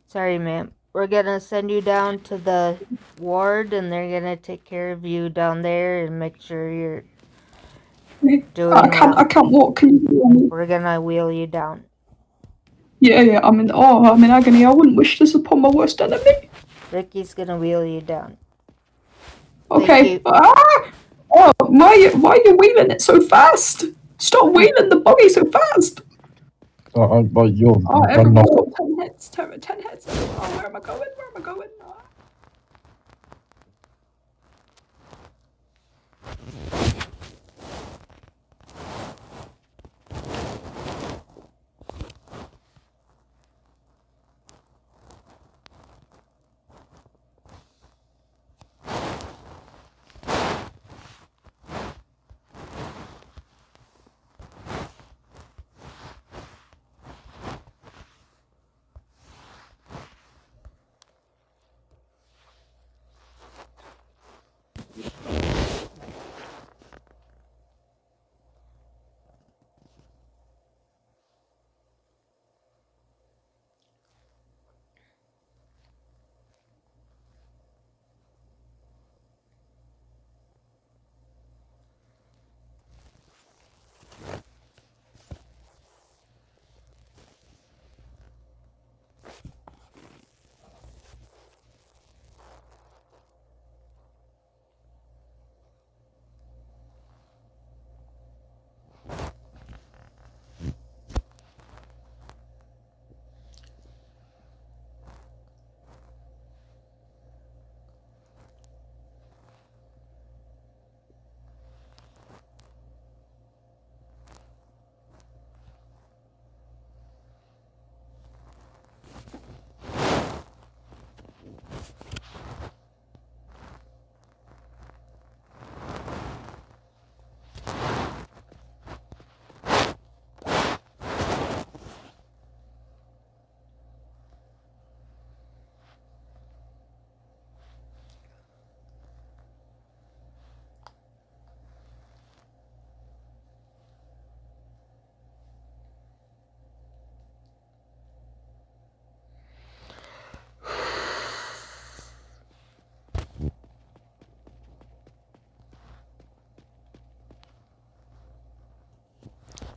Sorry, ma'am. We're gonna send you down to the ward, and they're gonna take care of you down there and make sure you're doing
I can't walk. Can you hear me?
We're gonna wheel you down.
Yeah. I'm in agony. I wouldn't wish this upon my worst enemy.
Ricky's gonna wheel you down.
Okay. Oh, why are you wheeling it so fast? Stop wheeling the buggy so fast.
You're
Everyone
running off.
got 10 heads. Oh, where am I going?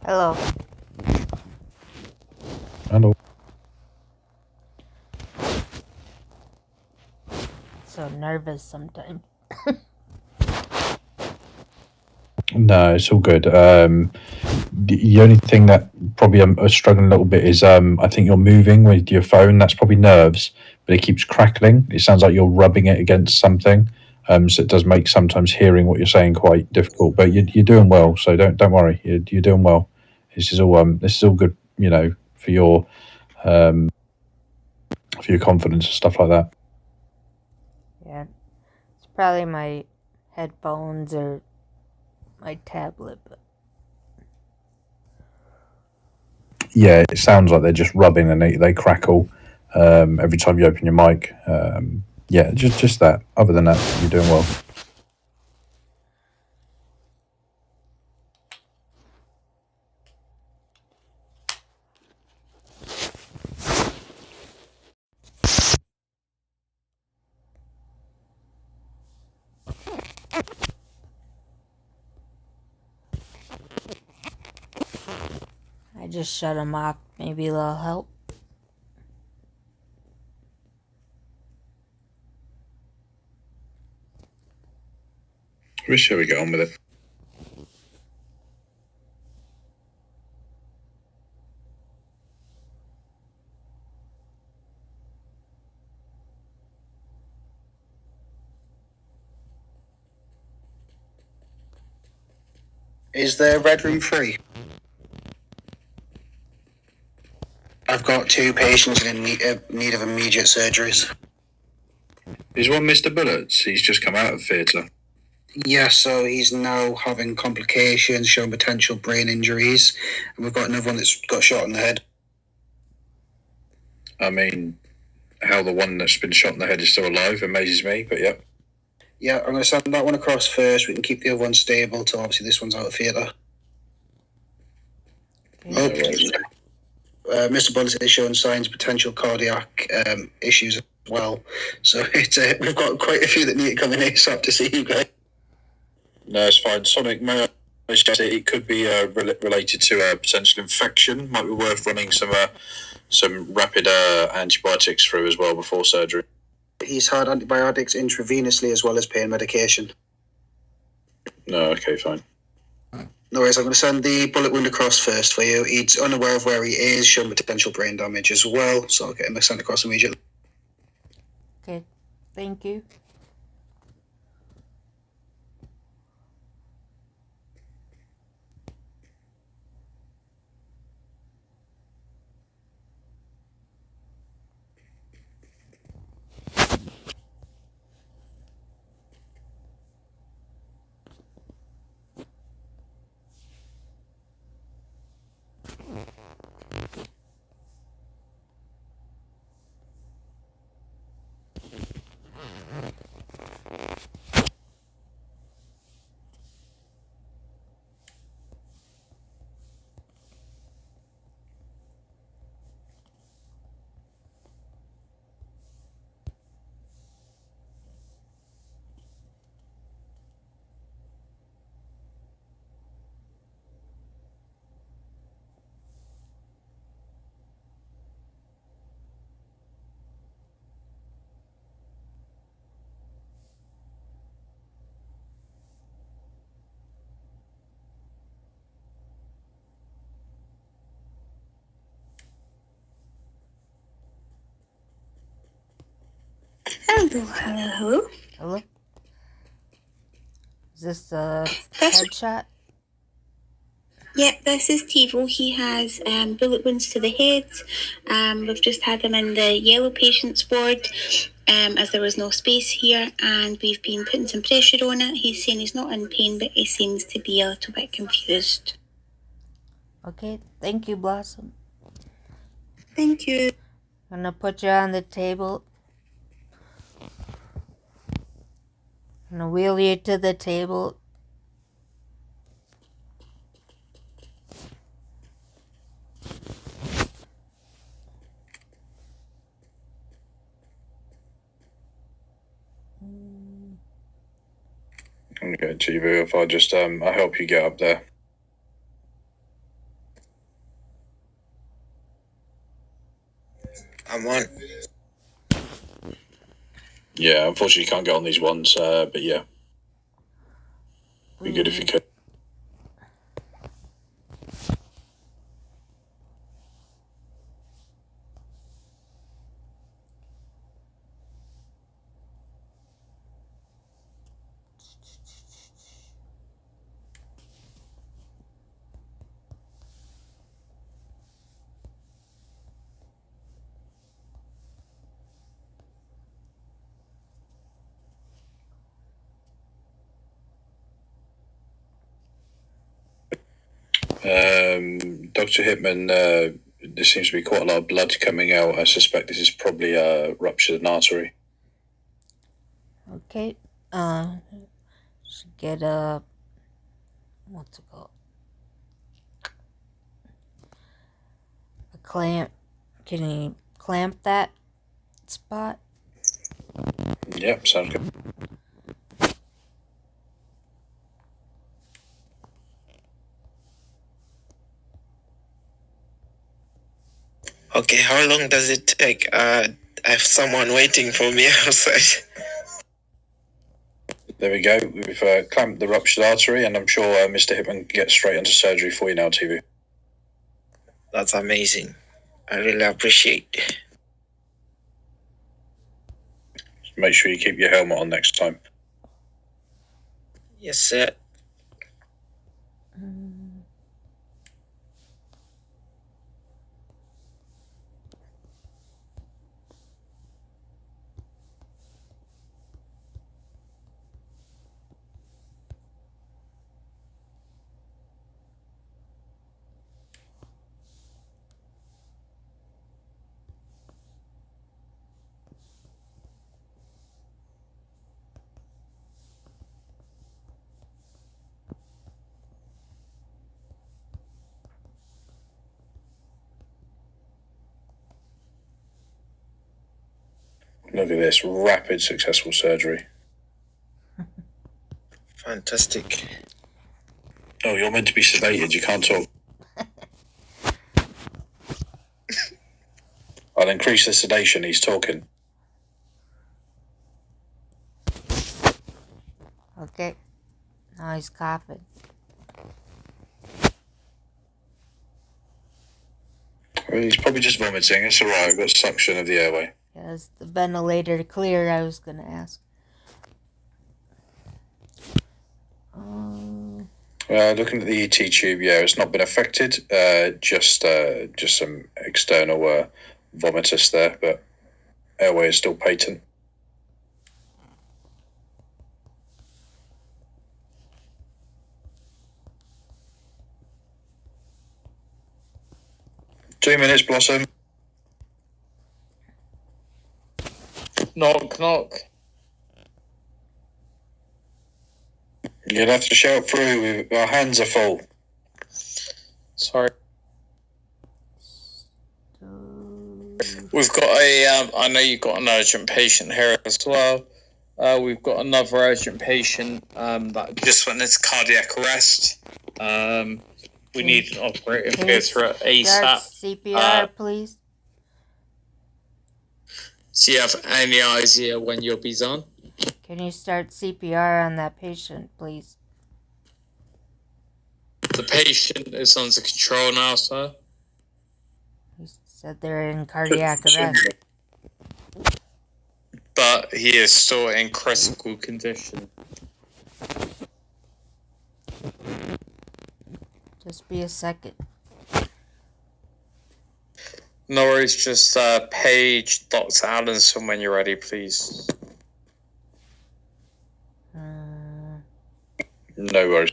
Hello.
Hello.
So nervous sometimes.
No, it's all good. The only thing that probably I'm struggling a little bit is I think you're moving with your phone. That's probably nerves, but it keeps crackling. It sounds like you're rubbing it against something. So it does make sometimes hearing what you're saying quite difficult. But you're doing well, so don't worry. You're doing well. This is all good. You know, for your confidence and stuff like that.
Yeah. It's probably my headphones or my tablet. But
Yeah, it sounds like they're just rubbing and they crackle every time you open your mic. Yeah, just that. Other than that, you're doing well.
I just shut them off. Maybe they'll help.
Which shall we get on with it?
Is the red room free? I've got 2 patients in need of immediate surgeries.
Is one Mr. Bullets? He's just come out of theatre.
Yeah, so he's now having complications, showing potential brain injuries, and we've got another one that's got shot in the head.
I mean, how the one that's been shot in the head is still alive amazes me, but yeah.
Yeah, I'm going to send that one across first. We can keep the other one stable till obviously this one's out of theatre. Mr. Bullets is showing signs of potential cardiac issues as well. So we've got quite a few that need to come in ASAP to see you guys.
No, it's fine. Sonic, may I suggest it could be related to a potential infection. Might be worth running some rapid antibiotics through as well before surgery.
He's had antibiotics intravenously as well as pain medication.
No, okay, fine.
No worries, I'm going to send the bullet wound across first for you. He's unaware of where he is, showing potential brain damage as well, so I'll get him sent across immediately.
Okay, thank you.
Hello.
Hello? Is this a headshot?
Yep, this is Tivo. He has bullet wounds to the head. We've just had him in the yellow patient's ward as there was no space here, and we've been putting some pressure on it. He's saying he's not in pain, but he seems to be a little bit confused.
Okay, thank you, Blossom.
Thank you.
I'm gonna put you on the table. I'm gonna wheel you to the table.
Okay, TV, if I just I help you get up there.
I'm on.
Yeah, unfortunately, you can't get on these ones, but yeah. Be good if you could. Dr. Hitman, there seems to be quite a lot of blood coming out. I suspect this is probably ruptured an artery.
Okay. Should get a what's it called? A clamp. Can you clamp that spot?
Yep, sounds good.
Okay, how long does it take? I have someone waiting for me outside.
There we go. We've clamped the ruptured artery, and I'm sure Mr. Hitman can get straight into surgery for you now, TV.
That's amazing. I really appreciate it.
Make sure you keep your helmet on next time.
Yes, sir.
Look at this. Rapid, successful surgery.
Fantastic.
Oh, you're meant to be sedated. You can't talk. I'll increase the sedation. He's talking.
Okay. Now he's coughing.
Well, he's probably just vomiting. It's alright. I've got suction of the airway.
Yeah, is the ventilator clear? I was gonna ask.
Looking at the ET tube, yeah, it's not been affected. Just some external vomitus there, but airway is still patent. Two minutes, Blossom.
Knock, knock.
You'll have to shout through. Our hands are full.
Sorry. We've got a, I know you've got an urgent patient here as well. We've got another urgent patient that just went into cardiac arrest. We need an operating theatre at ASAP.
CPR, please.
Do you have any idea when you'll be done?
Can you start CPR on that patient, please?
The patient is under control now, sir.
You said they're in cardiac arrest.
But he is still in critical condition.
Just be a second.
No worries, just page Dr. Allenson when you're ready, please.
No worries.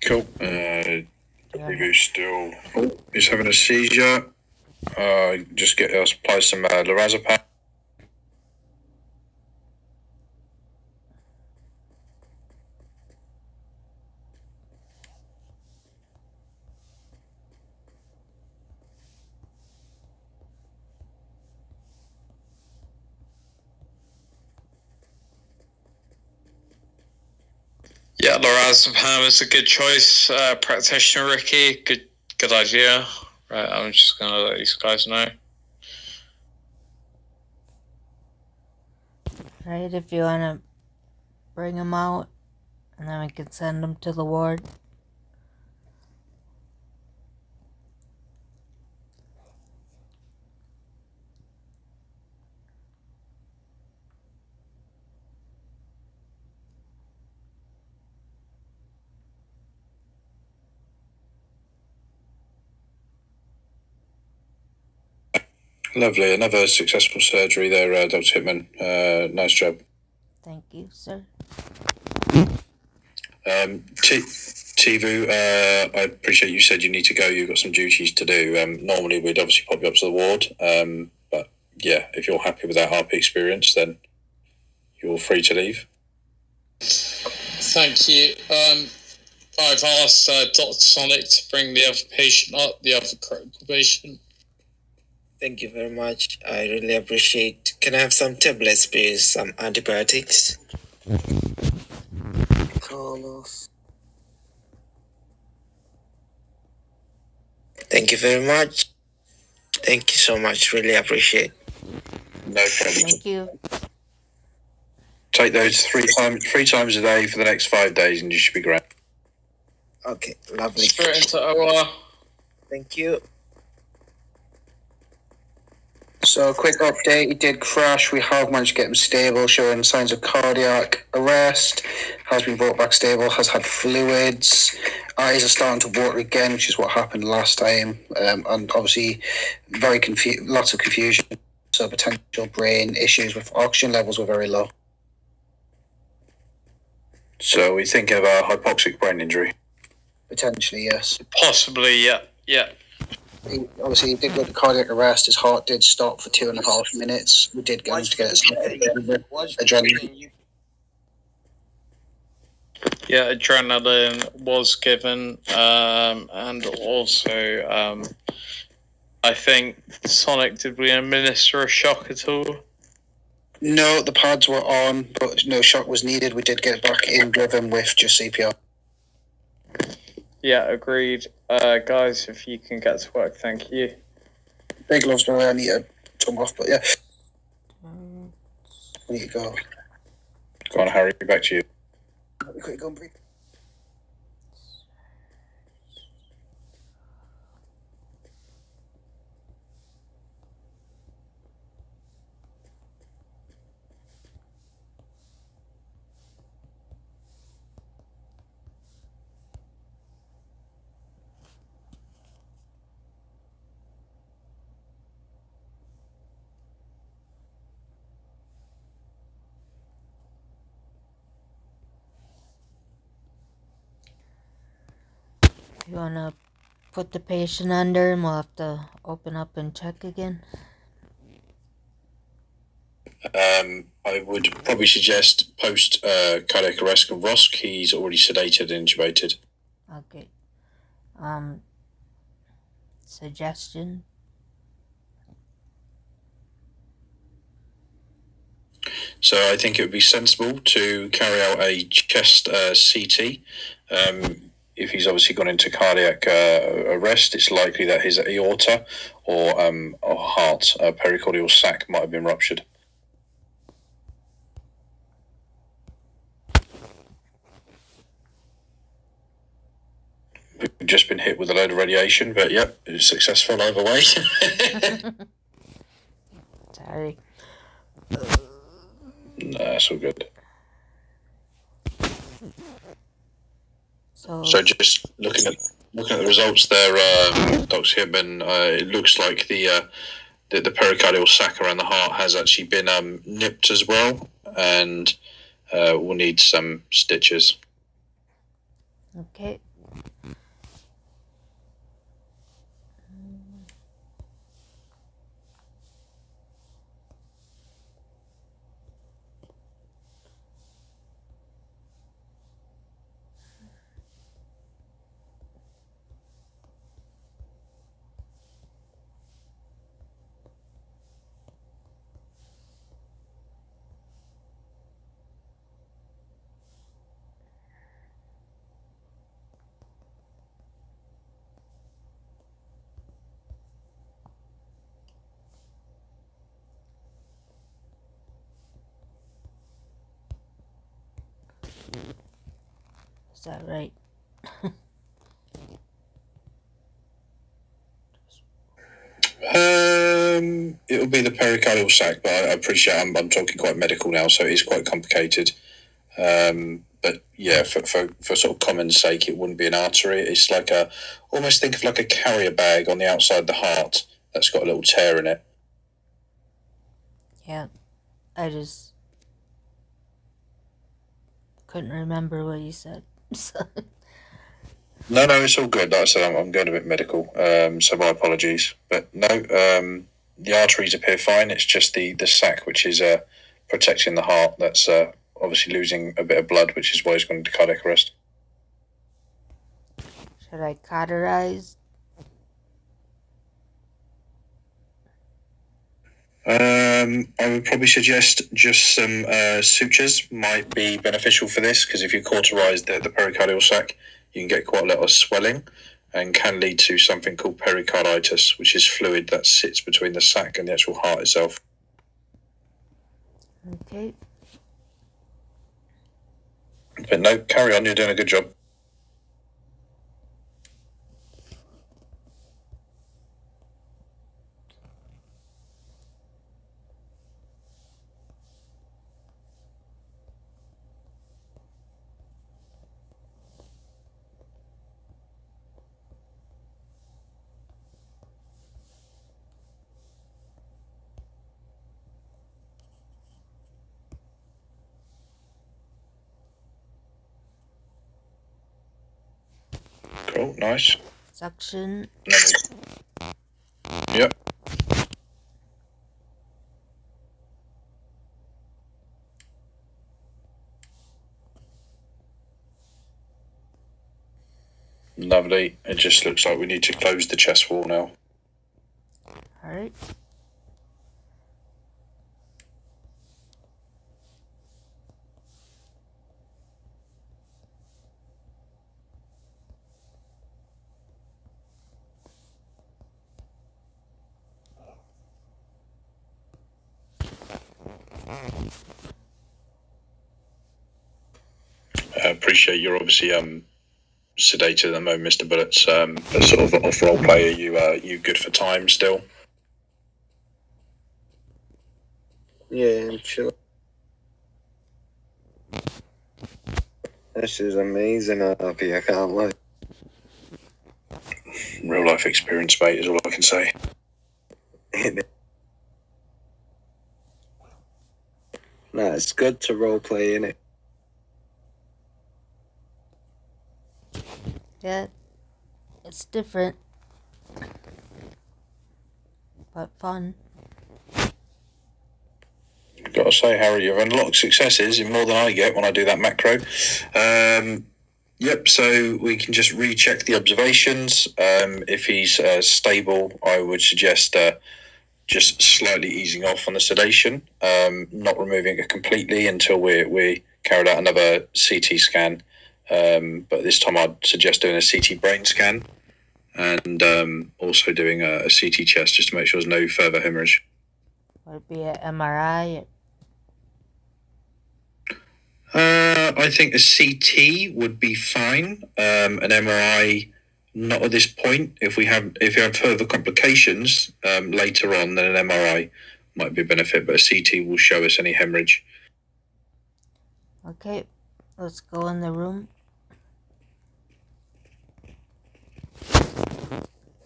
Cool. He's still. Oh, he's having a seizure. Just get us apply some lorazepam.
Yeah, lorazepam is a good choice. Practitioner Ricky, good idea. Right, I'm just gonna let these guys know.
Right, if you want to bring them out, and then we can send them to the ward.
Lovely. Another successful surgery there, Dr. Hitman. Nice job.
Thank you, sir.
Tivu, I appreciate you said you need to go. You've got some duties to do. Normally, we'd obviously pop you up to the ward. But yeah, if you're happy with that RP experience, then you're free to leave.
Thank you. I've asked Dr. Sonic to bring the other patient up, the other critical patient.
Thank you very much. I really appreciate. Can I have some tablets, please? Some antibiotics. Carlos. Thank you very much. Thank you so much. Really appreciate.
No problem.
Thank you.
Take those three times a day for the next 5 days, and you should be great.
Okay, lovely.
Straight into OR.
Thank you.
So, quick update, he did crash. We have managed to get him stable, showing signs of cardiac arrest. Has been brought back stable, has had fluids. Eyes are starting to water again, which is what happened last time. And obviously, lots of confusion. So, potential brain issues with oxygen levels were very low.
So we think of a hypoxic brain injury.
Potentially, yes.
Possibly, yeah.
He did go to cardiac arrest. His heart did stop for 2.5 minutes. We did manage to get adrenaline.
Yeah, adrenaline was given, and also, I think Sonic, did we administer a shock at all?
No, the pads were on, but no shock was needed. We did get back in with him with just CPR.
Yeah, agreed. Guys, if you can get to work, thank you.
Big gloves, by the way. I need to turn off, but yeah. I need to go.
Go on, Harry, back to you.
Quick, go and breathe.
You wanna put the patient under and we'll have to open up and check again?
I would probably suggest post cardiac arrest of Rosk. He's already sedated and intubated.
Okay. Suggestion?
So I think it would be sensible to carry out a chest CT. If he's obviously gone into cardiac arrest, it's likely that his aorta or heart, pericardial sac, might have been ruptured. We've just been hit with a load of radiation, but yep, it was successful either way.
Sorry.
No, that's all good.
So
just looking at the results there, Dr. Hibben, it looks like the pericardial sac around the heart has actually been nipped as well, and we'll need some stitches.
Okay. that right?
It'll be the pericardial sac, but I appreciate I'm talking quite medical now, so it is quite complicated. But yeah, for sort of common sake, it wouldn't be an artery. It's like almost think of like a carrier bag on the outside of the heart that's got a little tear in it.
Yeah, I just couldn't remember what you said. So.
No, it's all good. Like I said, I'm going a bit medical, so my apologies. But no, the arteries appear fine. It's just the sac, which is protecting the heart, that's obviously losing a bit of blood, which is why he's going to cardiac arrest.
Should I cauterize?
I would probably suggest just some sutures might be beneficial for this, because if you cauterize the pericardial sac, you can get quite a lot of swelling and can lead to something called pericarditis, which is fluid that sits between the sac and the actual heart itself.
Okay.
But no, carry on, you're doing a good job. Cool, nice.
Suction.
Yep. Lovely. It just looks like we need to close the chest wall now.
Alright.
I appreciate you're obviously sedated at the moment, Mr. Bullets. As sort of off-role player, you good for time still?
Yeah, I'm chill. This is amazing up here, I can't lie.
Real life experience, mate, is all I can say.
Nah, it's good to role play, innit?
Yeah, it's different, but fun.
Gotta say, Harry, you've had a lot of successes, more than I get when I do that macro. Yep, so we can just recheck the observations. If he's stable, I would suggest just slightly easing off on the sedation, not removing it completely until we carried out another CT scan. But this time I'd suggest doing a CT brain scan and also doing a CT chest just to make sure there's no further hemorrhage.
Would it be an MRI?
I think a CT would be fine. An MRI, not at this point. If you have further complications later on, then an MRI might be a benefit, but a CT will show us any hemorrhage.
Okay, let's go in the room.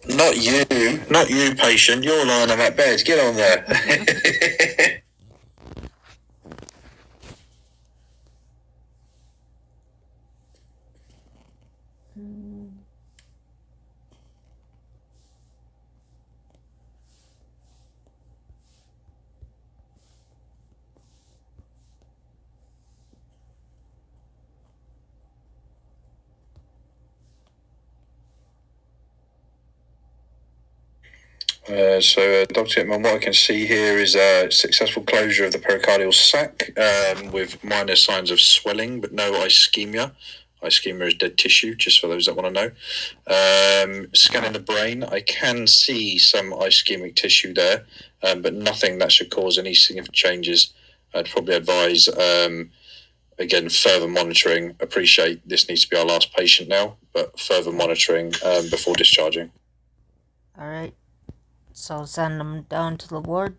Not you, patient. You're lying on that bed. Get on there. So, Dr. Hitman, what I can see here is a successful closure of the pericardial sac with minor signs of swelling, but no ischemia. Ischemia is dead tissue, just for those that want to know. Scanning the brain, I can see some ischemic tissue there, but nothing that should cause any significant changes. I'd probably advise again, further monitoring. Appreciate this needs to be our last patient now, but further monitoring before discharging.
All right. So send them down to the ward.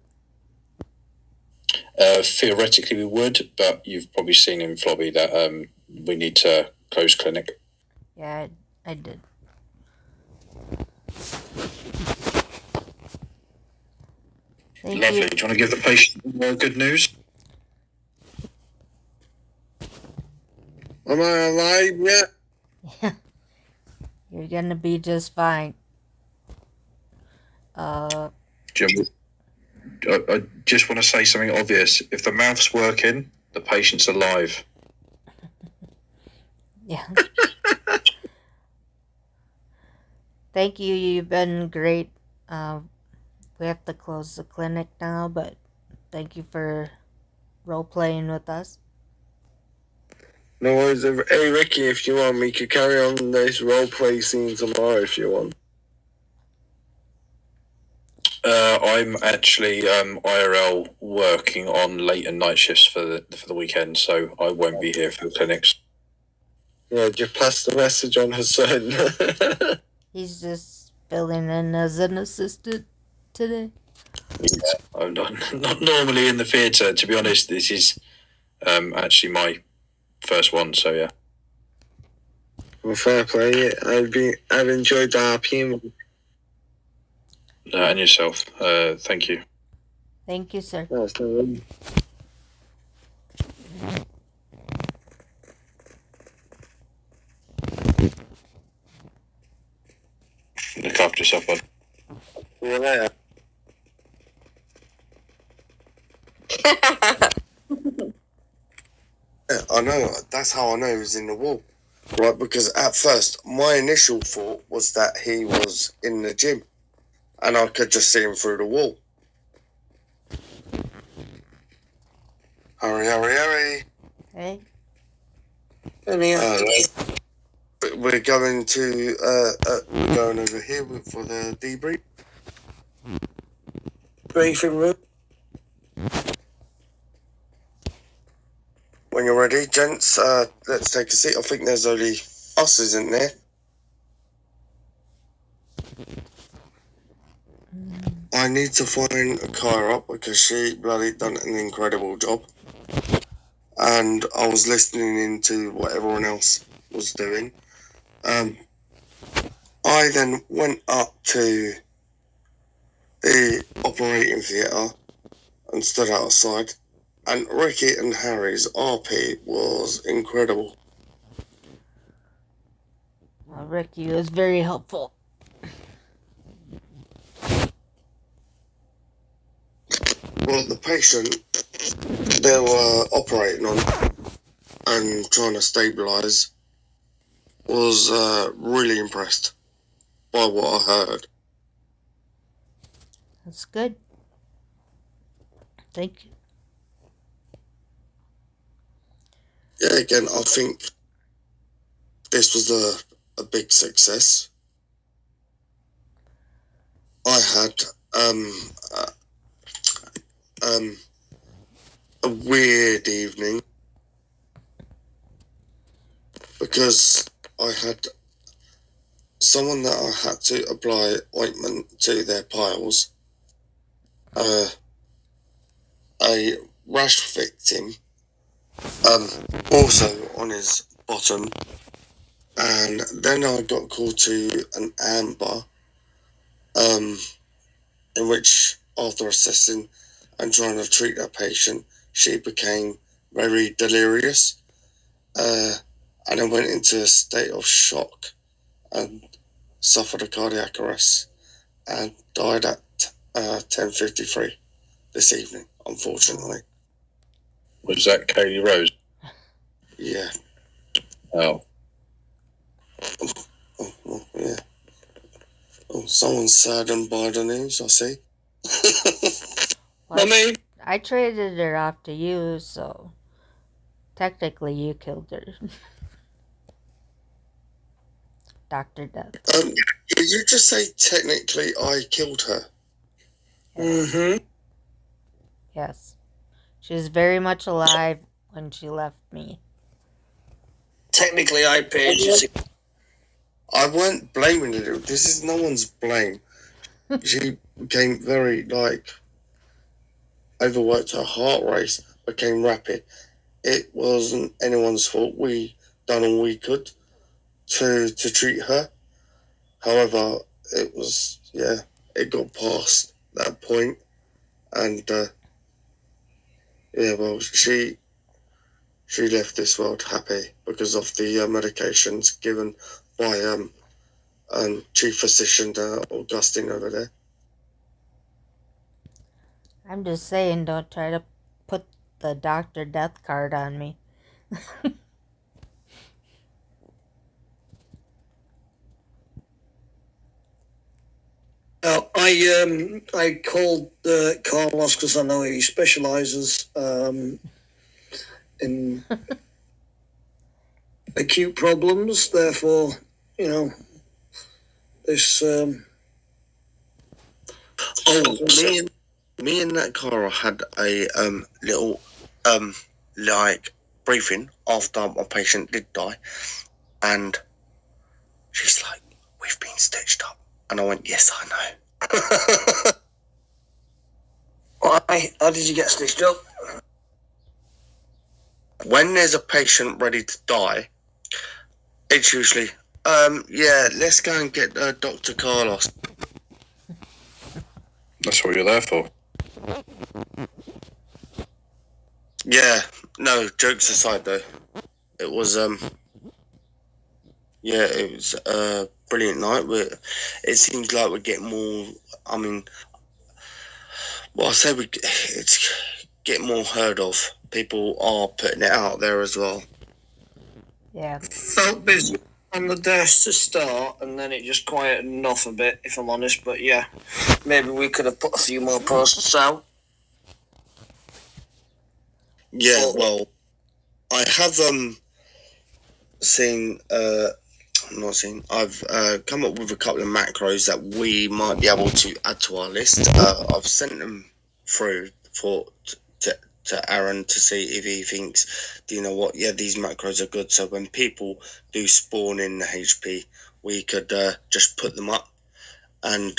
Theoretically, we would, but you've probably seen in Flobby that we need to close clinic.
Yeah, I did. Thank
Lovely.
you.
Do you want to give the patient more good news?
Am I alive yet?
You're gonna be just fine.
Jim, I just want to say something obvious. If the mouth's working, the patient's alive.
Yeah. Thank you. You've been great. We have to close the clinic now, but thank you for role playing with us.
No worries. Hey, Ricky, if you want, we could carry on this roleplay scene tomorrow if you want.
I'm actually IRL working on late and night shifts for the weekend, so I won't be here for the clinics.
Yeah, just pass the message on Hassan.
He's just filling in as an assistant today.
Yeah, I'm not normally in the theatre, to be honest. This is actually my first one, so yeah.
Well, fair play. I've enjoyed the RPM.
And yourself. Thank you.
Thank you, sir.
That's no worries.
Look after yourself, bud.
See you later. Yeah, I know. That's how I know he was in the wall. Right, because at first, my initial thought was that he was in the gym. And I could just see him through the wall. Hurry, hurry, hurry.
Hey.
We're going to, we're going over here for the debrief. Briefing room. When you're ready, gents, let's take a seat. I think there's only us, isn't there? I need to find Kyra up because she bloody done an incredible job. And I was listening into what everyone else was doing. I then went up to the operating theatre and stood outside. And Ricky and Harry's RP was incredible.
Ricky was very helpful.
Well, the patient they were operating on and trying to stabilise was really impressed by what I heard.
That's good. Thank you.
Yeah, again, I think this was a big success. I had a weird evening because I had someone that I had to apply ointment to their piles, a rash victim, also on his bottom, and then I got called to an amber, in which after assessing and trying to treat that patient, she became very delirious, and then went into a state of shock and suffered a cardiac arrest and died at 10:53 this evening, unfortunately.
Was that Kaylee Rose?
Yeah.
Oh.
Oh, yeah. Oh, someone's saddened by the news, I see.
Well, I traded her off to you, so technically you killed her. Dr. Death.
Did you just say technically I killed her?
Yes. Yes. She's very much alive. when she left me.
Technically, I paid you.
I weren't blaming you. This is no one's blame. She became very, overworked. Her heart rate became rapid. It wasn't anyone's fault. We done all we could to treat her. However, it was, it got past that point. And, she left this world happy because of the medications given by Chief Physician Augustine over there.
I'm just saying, don't try to put the Dr. Death card on me.
I called Carlos because I know he specialises in acute problems. Therefore, this.
Me and that Cara had a little briefing after my patient did die, and she's like, "We've been stitched up," and I went, "Yes, I know."
Why? How did you get stitched up?
When there's a patient ready to die, it's usually, let's go and get Dr. Carlos.
That's what you're there for.
Yeah, no, jokes aside though, it was a brilliant night. It seems like we're getting more. I mean, it's getting more heard of. People are putting it out there as well.
Yeah.
Felt busy on the desk to start, and then it just quietened off a bit, if I'm honest. But yeah, maybe we could have put a few more posts out.
Yeah, well, I have I've come up with a couple of macros that we might be able to add to our list. I've sent them through to Aaron to see if he thinks, do you know what? Yeah, these macros are good. So when people do spawn in the HP, we could just put them up and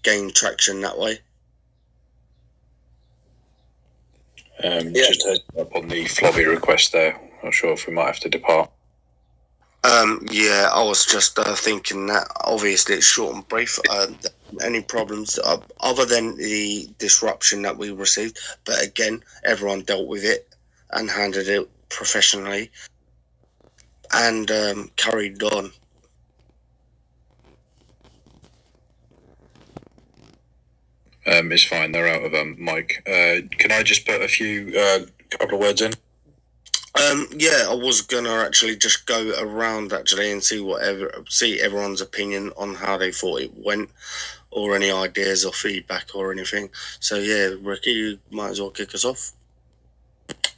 gain traction that way.
Just head up on the Flobby request there. Not sure if we might have to depart.
Yeah, I was just thinking that obviously it's short and brief. Any problems other than the disruption that we received, but again, everyone dealt with it and handled it professionally and carried on.
It's fine. They're out of mic. Can I just put a few couple of words in?
Yeah, I was gonna actually just go around and see everyone's opinion on how they thought it went, or any ideas or feedback or anything. So yeah, Ricky, you might as well kick us off.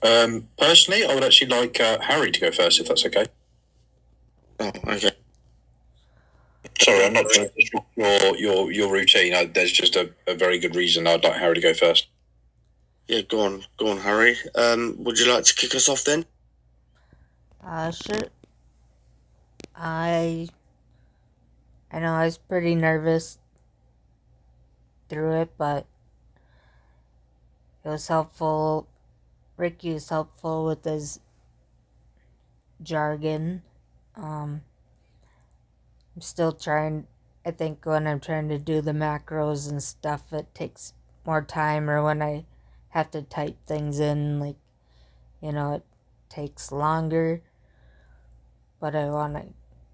Personally, I would actually like Harry to go first, if that's okay.
Oh, okay.
Sorry, I'm not trying to disrupt your routine. There's just a very good reason I'd like Harry to go first.
Yeah, go on, Harry. Would you like to kick us off then?
Sure. I know I was pretty nervous through it, but it was helpful. Ricky was helpful with his jargon. I'm still trying. I think when I'm trying to do the macros and stuff, it takes more time, or when I have to type things in, it takes longer. But I want to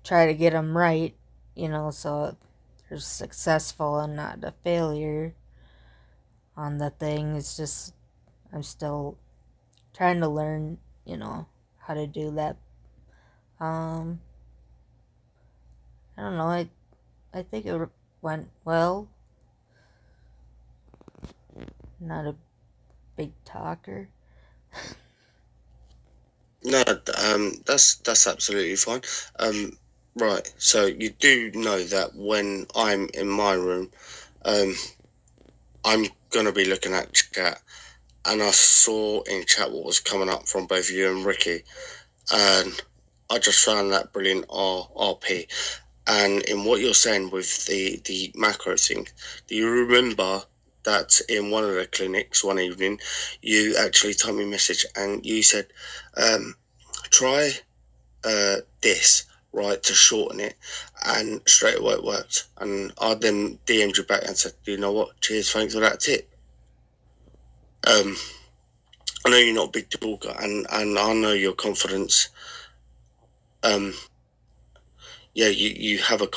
try to get them right, so they're successful and not a failure on the thing. It's just, I'm still trying to learn, how to do that. I don't know, I think it went well. Not a big talker.
No, that's absolutely fine. Right, so you do know that when I'm in my room, I'm gonna be looking at chat, and I saw in chat what was coming up from both you and Ricky, and I just found that brilliant RP. And in what you're saying with the macro thing, do you remember that in one of the clinics one evening, you actually typed me a message and you said, try this, right, to shorten it, and straight away it worked. And I then DM'd you back and said, you know what, cheers, thanks for that tip. I know you're not a big talker, and I know your confidence. Yeah, you have a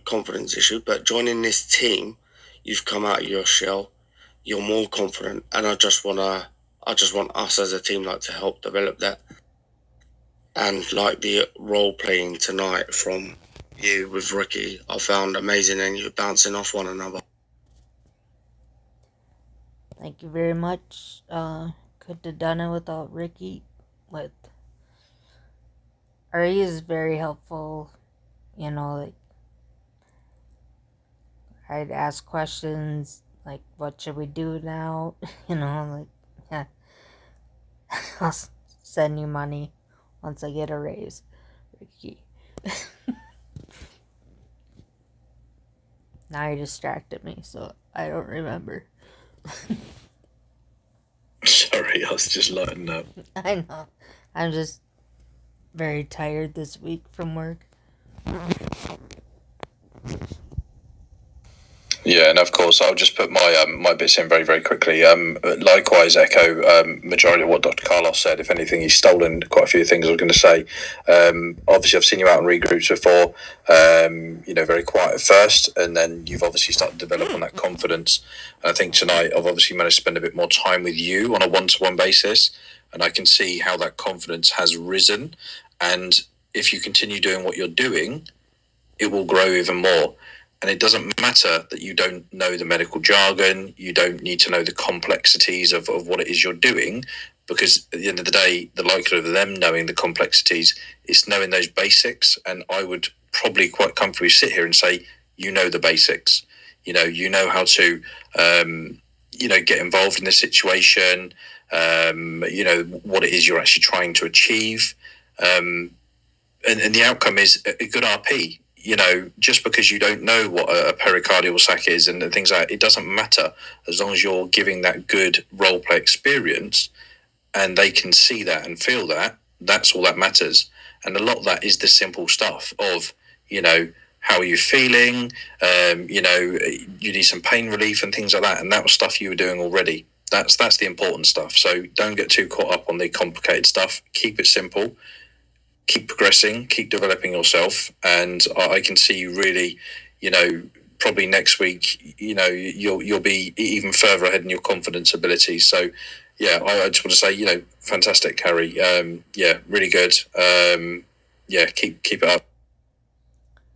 confidence issue, but joining this team, you've come out of your shell. You're more confident, and I just want us as a team to help develop that. And the role playing tonight from you with Ricky, I found amazing, and you're bouncing off one another.
Thank you very much. Couldn't have done it without Ricky. He is very helpful. I'd ask questions like, what should we do now? Yeah. I'll send you money once I get a raise, Ricky. Now you distracted me, so I don't remember.
Sorry, I was just lighting up.
I know. I'm just very tired this week from work.
Yeah, and of course, I'll just put my bits in very, very quickly. Likewise, echo majority of what Dr. Carlos said. If anything, he's stolen quite a few things I was going to say. Obviously, I've seen you out in regroups before. Very quiet at first, and then you've obviously started to develop on that confidence. And I think tonight I've obviously managed to spend a bit more time with you on a one-to-one basis, and I can see how that confidence has risen. And if you continue doing what you're doing, it will grow even more. And it doesn't matter that you don't know the medical jargon, you don't need to know the complexities of what it is you're doing, because at the end of the day, the likelihood of them knowing the complexities is knowing those basics. And I would probably quite comfortably sit here and say, you know the basics. You know how to, get involved in this situation, what it is you're actually trying to achieve. And the outcome is a good RP. Just because you don't know what a pericardial sac is and things like that, it doesn't matter as long as you're giving that good role play experience and they can see that and feel that. That's all that matters. And a lot of that is the simple stuff of, how are you feeling? You need some pain relief and things like that. And that was stuff you were doing already. That's the important stuff. So don't get too caught up on the complicated stuff. Keep it simple. Keep progressing, keep developing yourself, and I can see you really, probably next week, you'll be even further ahead in your confidence abilities. So, yeah, I just want to say, fantastic, Harry. Really good. Keep it up.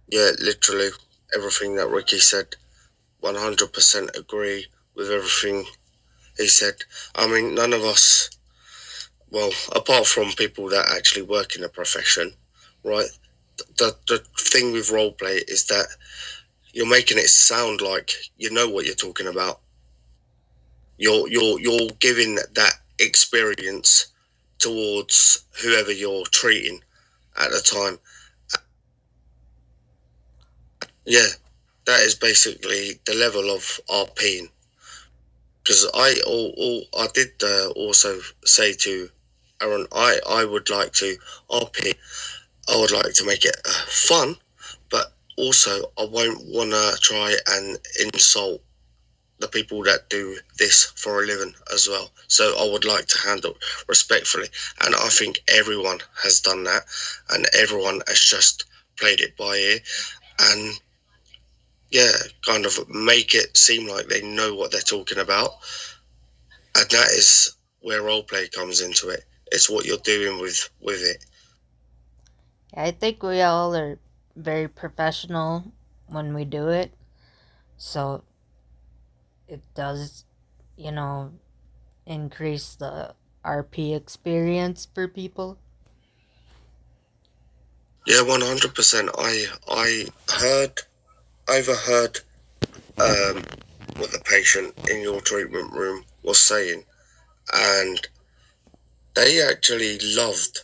Yeah, literally everything that Ricky said, 100% agree with everything he said. I mean, none of us. Well, apart from people that actually work in a profession, right? The thing with roleplay is that you're making it sound like you know what you're talking about. You're giving that experience towards whoever you're treating at the time. Yeah, that is basically the level of RPing. Because I did also say to Aaron, I would like to RP. I would like to make it fun, but also I won't want to try and insult the people that do this for a living as well. So I would like to handle respectfully, and I think everyone has done that, and everyone has just played it by ear, and kind of make it seem like they know what they're talking about, and that is where roleplay comes into it. It's what you're doing with it.
I think we all are very professional when we do it. So it does, increase the RP experience for people.
Yeah, 100%. I overheard what the patient in your treatment room was saying, and they actually loved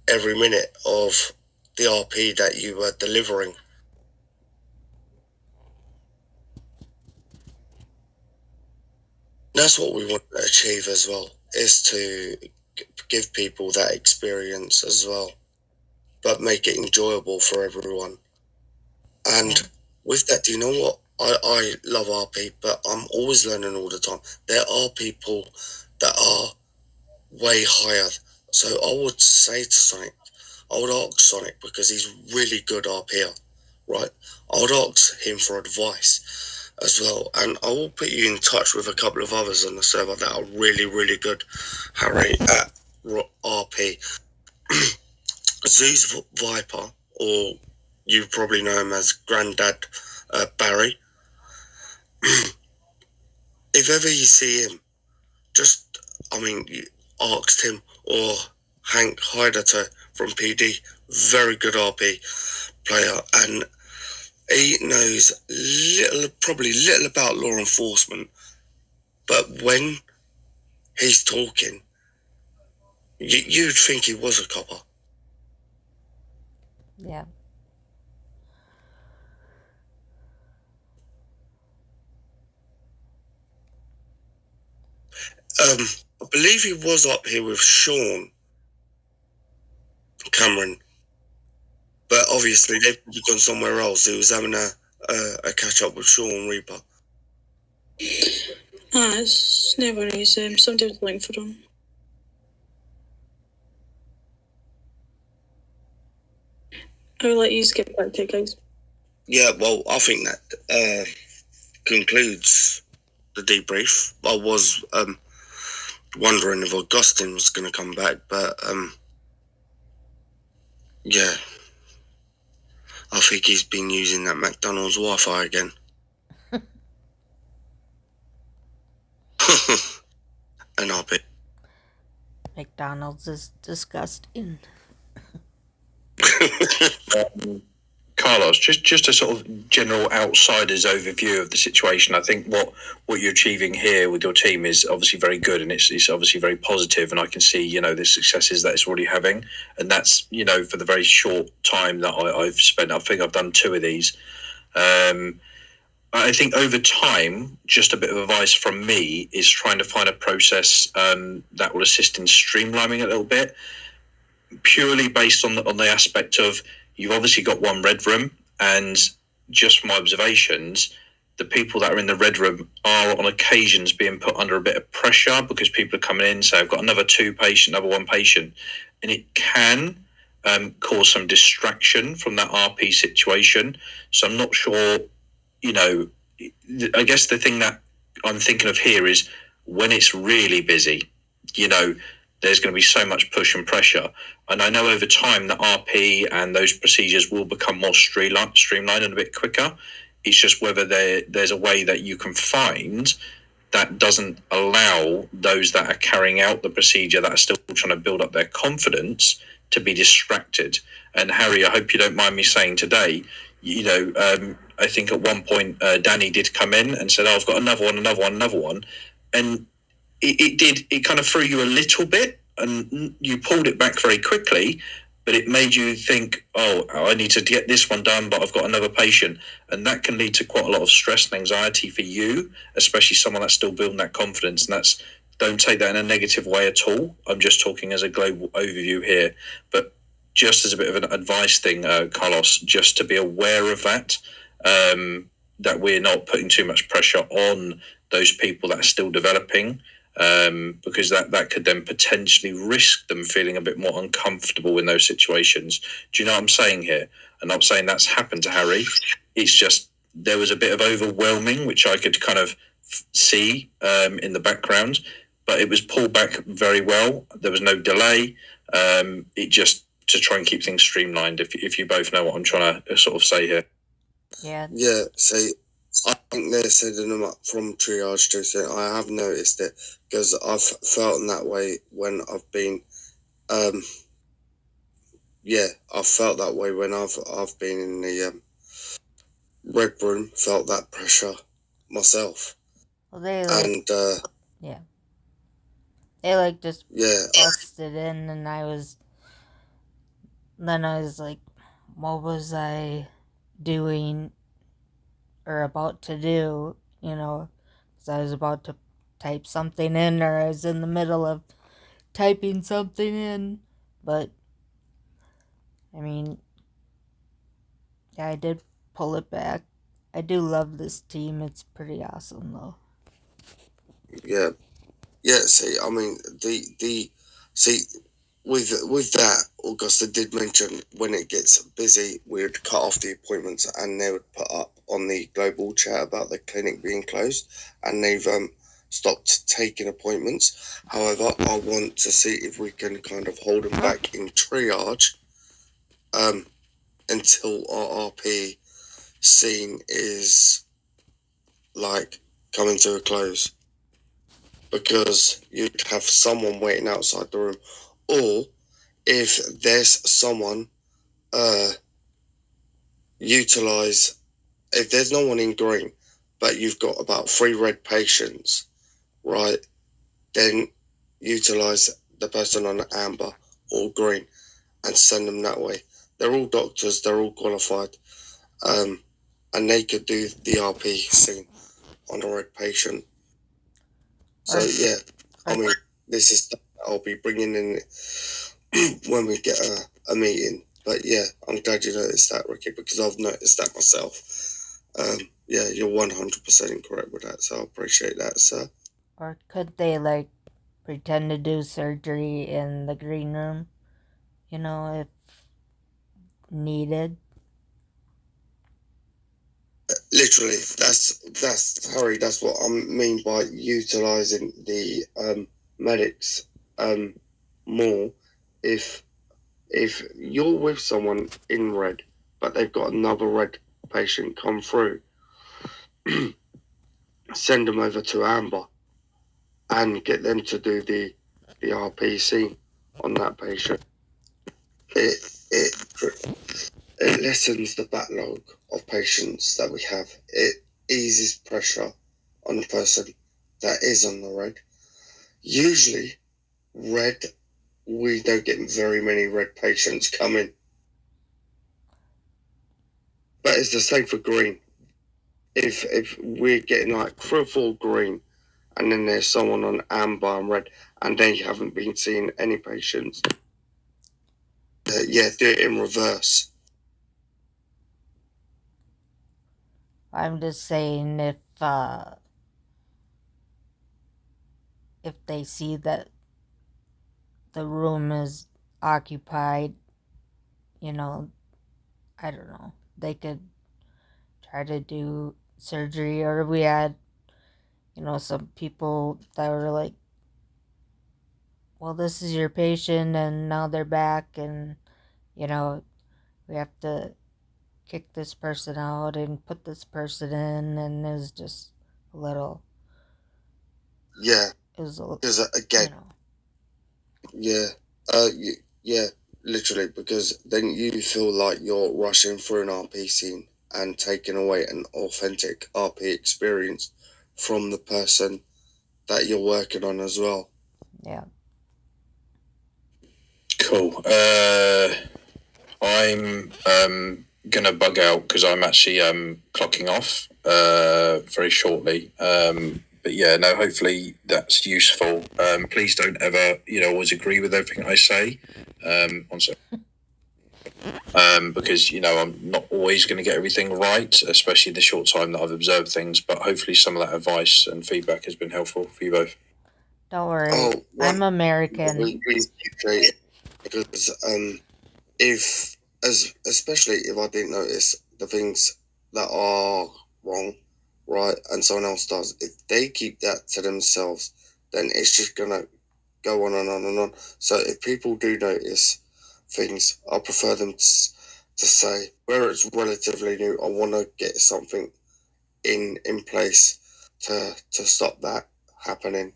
every minute of the RP that you were delivering. That's what we want to achieve as well, is to give people that experience as well, but make it enjoyable for everyone. And with that, do you know what? I love RP, but I'm always learning all the time. There are people that are way higher. So I would say to Sonic, I would ask Sonic, because he's really good RPer, right? I would ask him for advice as well. And I will put you in touch with a couple of others on the server that are really, really good, Harry, at RP. Zeus Viper, or you probably know him as Grandad Barry. If ever you see him, just, you asked him, or Hank Hyderto from PD, very good RP player, and he knows probably little about law enforcement, but when he's talking, you'd think he was a copper.
Yeah.
I believe he was up here with Sean Cameron, but obviously they've gone somewhere else. He was having a catch up with Sean Reaper.
It's no worries. Somebody was looking for him. I'll let you get back to it, guys.
Yeah, well, I think that concludes the debrief. I was wondering if Augustine was going to come back, but yeah, I think he's been using that McDonald's Wi-Fi again. And I'll be.
McDonald's is disgusting.
Carlos, just a sort of general outsider's overview of the situation. I think what you're achieving here with your team is obviously very good, and it's obviously very positive, and I can see, the successes that it's already having, and that's, for the very short time that I've spent. I think I've done 2 of these. I think over time, just a bit of advice from me is trying to find a process that will assist in streamlining a little bit, purely based on the aspect of, you've obviously got one red room, and just from my observations, the people that are in the red room are on occasions being put under a bit of pressure because people are coming in, so I've got another 2 patient, another 1 patient, and it can cause some distraction from that RP situation. So I'm not sure, I guess the thing that I'm thinking of here is when it's really busy, there's going to be so much push and pressure. And I know over time that RP and those procedures will become more streamlined and a bit quicker. It's just whether there's a way that you can find that doesn't allow those that are carrying out the procedure, that are still trying to build up their confidence, to be distracted. And Harry, I hope you don't mind me saying today, I think at one point Danny did come in and said, I've got another one. And it kind of threw you a little bit, and you pulled it back very quickly, but it made you think, I need to get this one done, but I've got another patient. And that can lead to quite a lot of stress and anxiety for you, especially someone that's still building that confidence. And don't take that in a negative way at all. I'm just talking as a global overview here. But just as a bit of an advice thing, Carlos, just to be aware of that, that we're not putting too much pressure on those people that are still developing, because that could then potentially risk them feeling a bit more uncomfortable in those situations. Do you know what I'm saying here? And I'm saying that's happened to Harry. It's just there was a bit of overwhelming, which I could kind of see in the background, but it was pulled back very well. There was no delay. It just to try and keep things streamlined, if you both know what I'm trying to sort of say here.
Yeah.
Yeah, so I think they're setting them up from triage to say, I have noticed it, because I've felt in that way when I've been, I've felt that way when I've been in the red room, felt that pressure myself.
Well,
and
yeah. It like just
Yeah.
busted in, and then I was like, what was I doing or about to do? You know, because I was about to type something in, or I was in the middle of typing something in. But I mean, yeah, I did pull it back. I do love this team. It's pretty awesome, though.
Yeah. Yeah, see, I mean, with that, Augusta did mention when it gets busy, we'd cut off the appointments and they would put up on the global chat about the clinic being closed, and they've stopped taking appointments. However, I want to see if we can kind of hold them back in triage until our RP scene is like coming to a close. Because you'd have someone waiting outside the room, or if there's someone utilize, if there's no one in green, but you've got about 3 red patients, right? Then utilize the person on amber or green and send them that way. They're all doctors, they're all qualified, and they could do the RP scene on a red patient. So yeah, I mean, this is stuff that I'll be bringing in when we get a meeting. But yeah, I'm glad you noticed that, Ricky, because I've noticed that myself. Yeah, you're 100% correct with that, so I appreciate that, sir.
Or could they like pretend to do surgery in the green room? You know, if needed.
Literally, that's Harry. That's what I mean by utilizing the medics more. If you're with someone in red, but they've got another red patient come through, send them over to amber and get them to do the RPC on that patient. It lessens the backlog of patients that we have. It eases pressure on the person that is on the red. Usually, red, we don't get very many red patients coming. But it's the same for green. If we're getting like 3 or 4 green, and then there's someone on amber and red, and they haven't been seeing any patients, yeah, do it in reverse.
I'm just saying if they see that the room is occupied, you know, I don't know, they could try to do surgery. Or we had, you know, some people that were like, well, this is your patient and now they're back, and, you know, we have to kick this person out and put this person in, and it was just a little.
Yeah.
It was
because again, yeah, yeah, literally, because then you feel like you're rushing through an RP scene and taking away an authentic RP experience from the person that you're working on as well.
Yeah.
Cool. I'm gonna bug out because I'm actually clocking off very shortly. But yeah, no, hopefully that's useful. Please don't ever, always agree with everything I say. Because, I'm not always going to get everything right, especially the short time that I've observed things, but hopefully some of that advice and feedback has been helpful for you both.
Don't worry. I'm American.
We appreciate it because especially if I didn't notice the things that are wrong, right, and someone else does, if they keep that to themselves, then it's just gonna go on and on and on. So if people do notice things, I prefer them to say, where it's relatively new, I want to get something in place to stop that happening.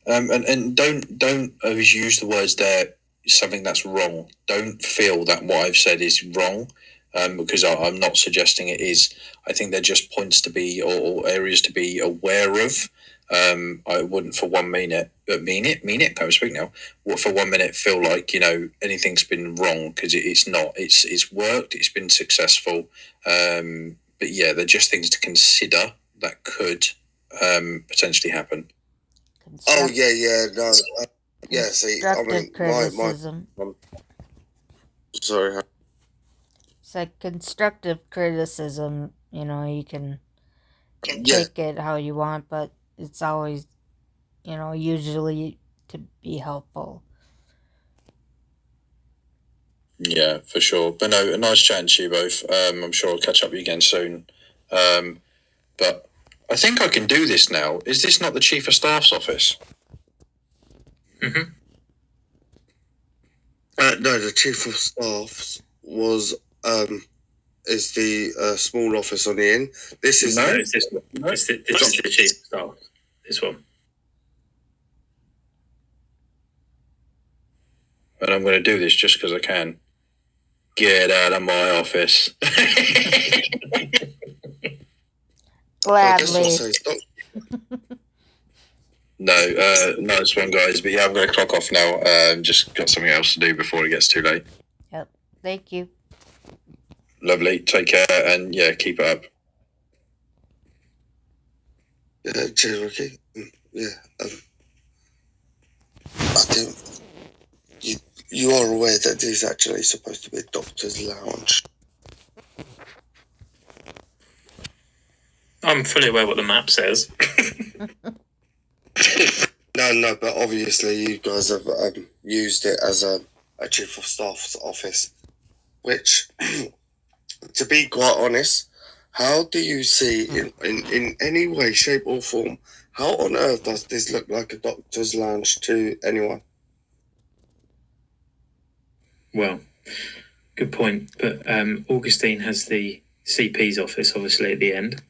And don't always use the words there, something that's wrong. Don't feel that what I've said is wrong, because I'm not suggesting it is. I think they're just points to be or areas to be aware of. I wouldn't for 1 minute, can't speak now. For 1 minute feel like anything's been wrong, because it's not. It's worked. It's been successful. But yeah, they're just things to consider that could potentially happen.
Oh yeah, no, yeah. See, I mean,
criticism.
Sorry.
It's like constructive criticism. You can take it how you want, but it's always, usually to be helpful.
Yeah, for sure. But no, a nice chatting to you both. I'm sure I'll catch up with you again soon. But I think I can do this now. Is this not the Chief of Staff's office?
Mm-hmm. No, the Chief of Staff's is the small office on the end. This is
this is the Chief of Staff. This one.
And I'm going to do this just because I can. Get out of my office.
Gladly.
No, nice one, guys. But yeah, I'm going to clock off now. Just got something else to do before it gets too late.
Yep. Thank you.
Lovely. Take care, and yeah, keep it up.
Yeah, cheers, Ricky. Yeah, I think you are aware that this is actually supposed to be a doctor's lounge.
I'm fully aware what the map says.
No, but obviously you guys have used it as a Chief of Staff's office, which, to be quite honest, how do you see in any way, shape or form, how on earth does this look like a doctor's lounge to anyone?
Well, good point. But Augustine has the CP's office, obviously, at the end.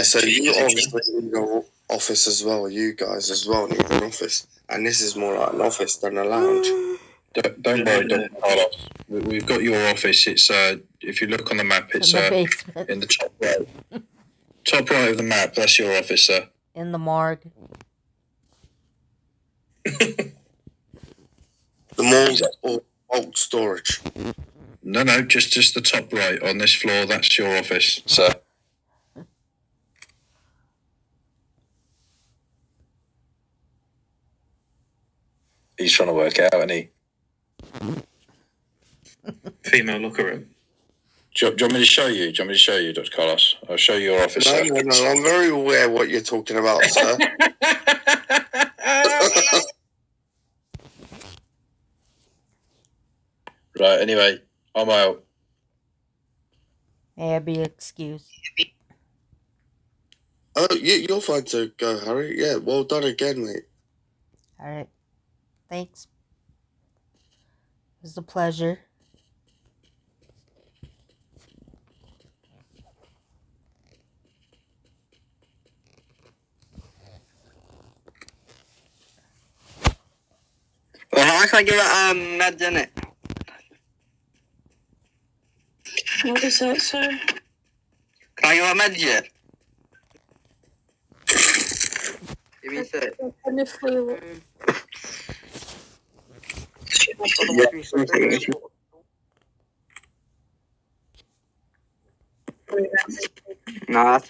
So you obviously need an office as well. You guys as well need an office. And this is more like an office than a lounge.
Don't worry, Dr. Carlos. We've got your office. It's if you look on the map, it's in the top right. Top right of the map, that's your office, sir.
In the morgue.
The morgue or bulk storage?
No, just the top right on this floor. That's your office, sir. He's trying to work out, isn't he?
Female locker room.
Do you want me to show you? Dr. Carlos? I'll show you your office.
No, I'm very aware what you're talking about, sir.
Right, anyway, I'm out.
May I be excused?
Oh, you're fine to go, Harry. Yeah, well done again, mate.
All right. Thanks. It was a pleasure.
Well, how can I give it meds in it?
What is that, sir?
Can I give it meds yet? Give me a sec. No, that's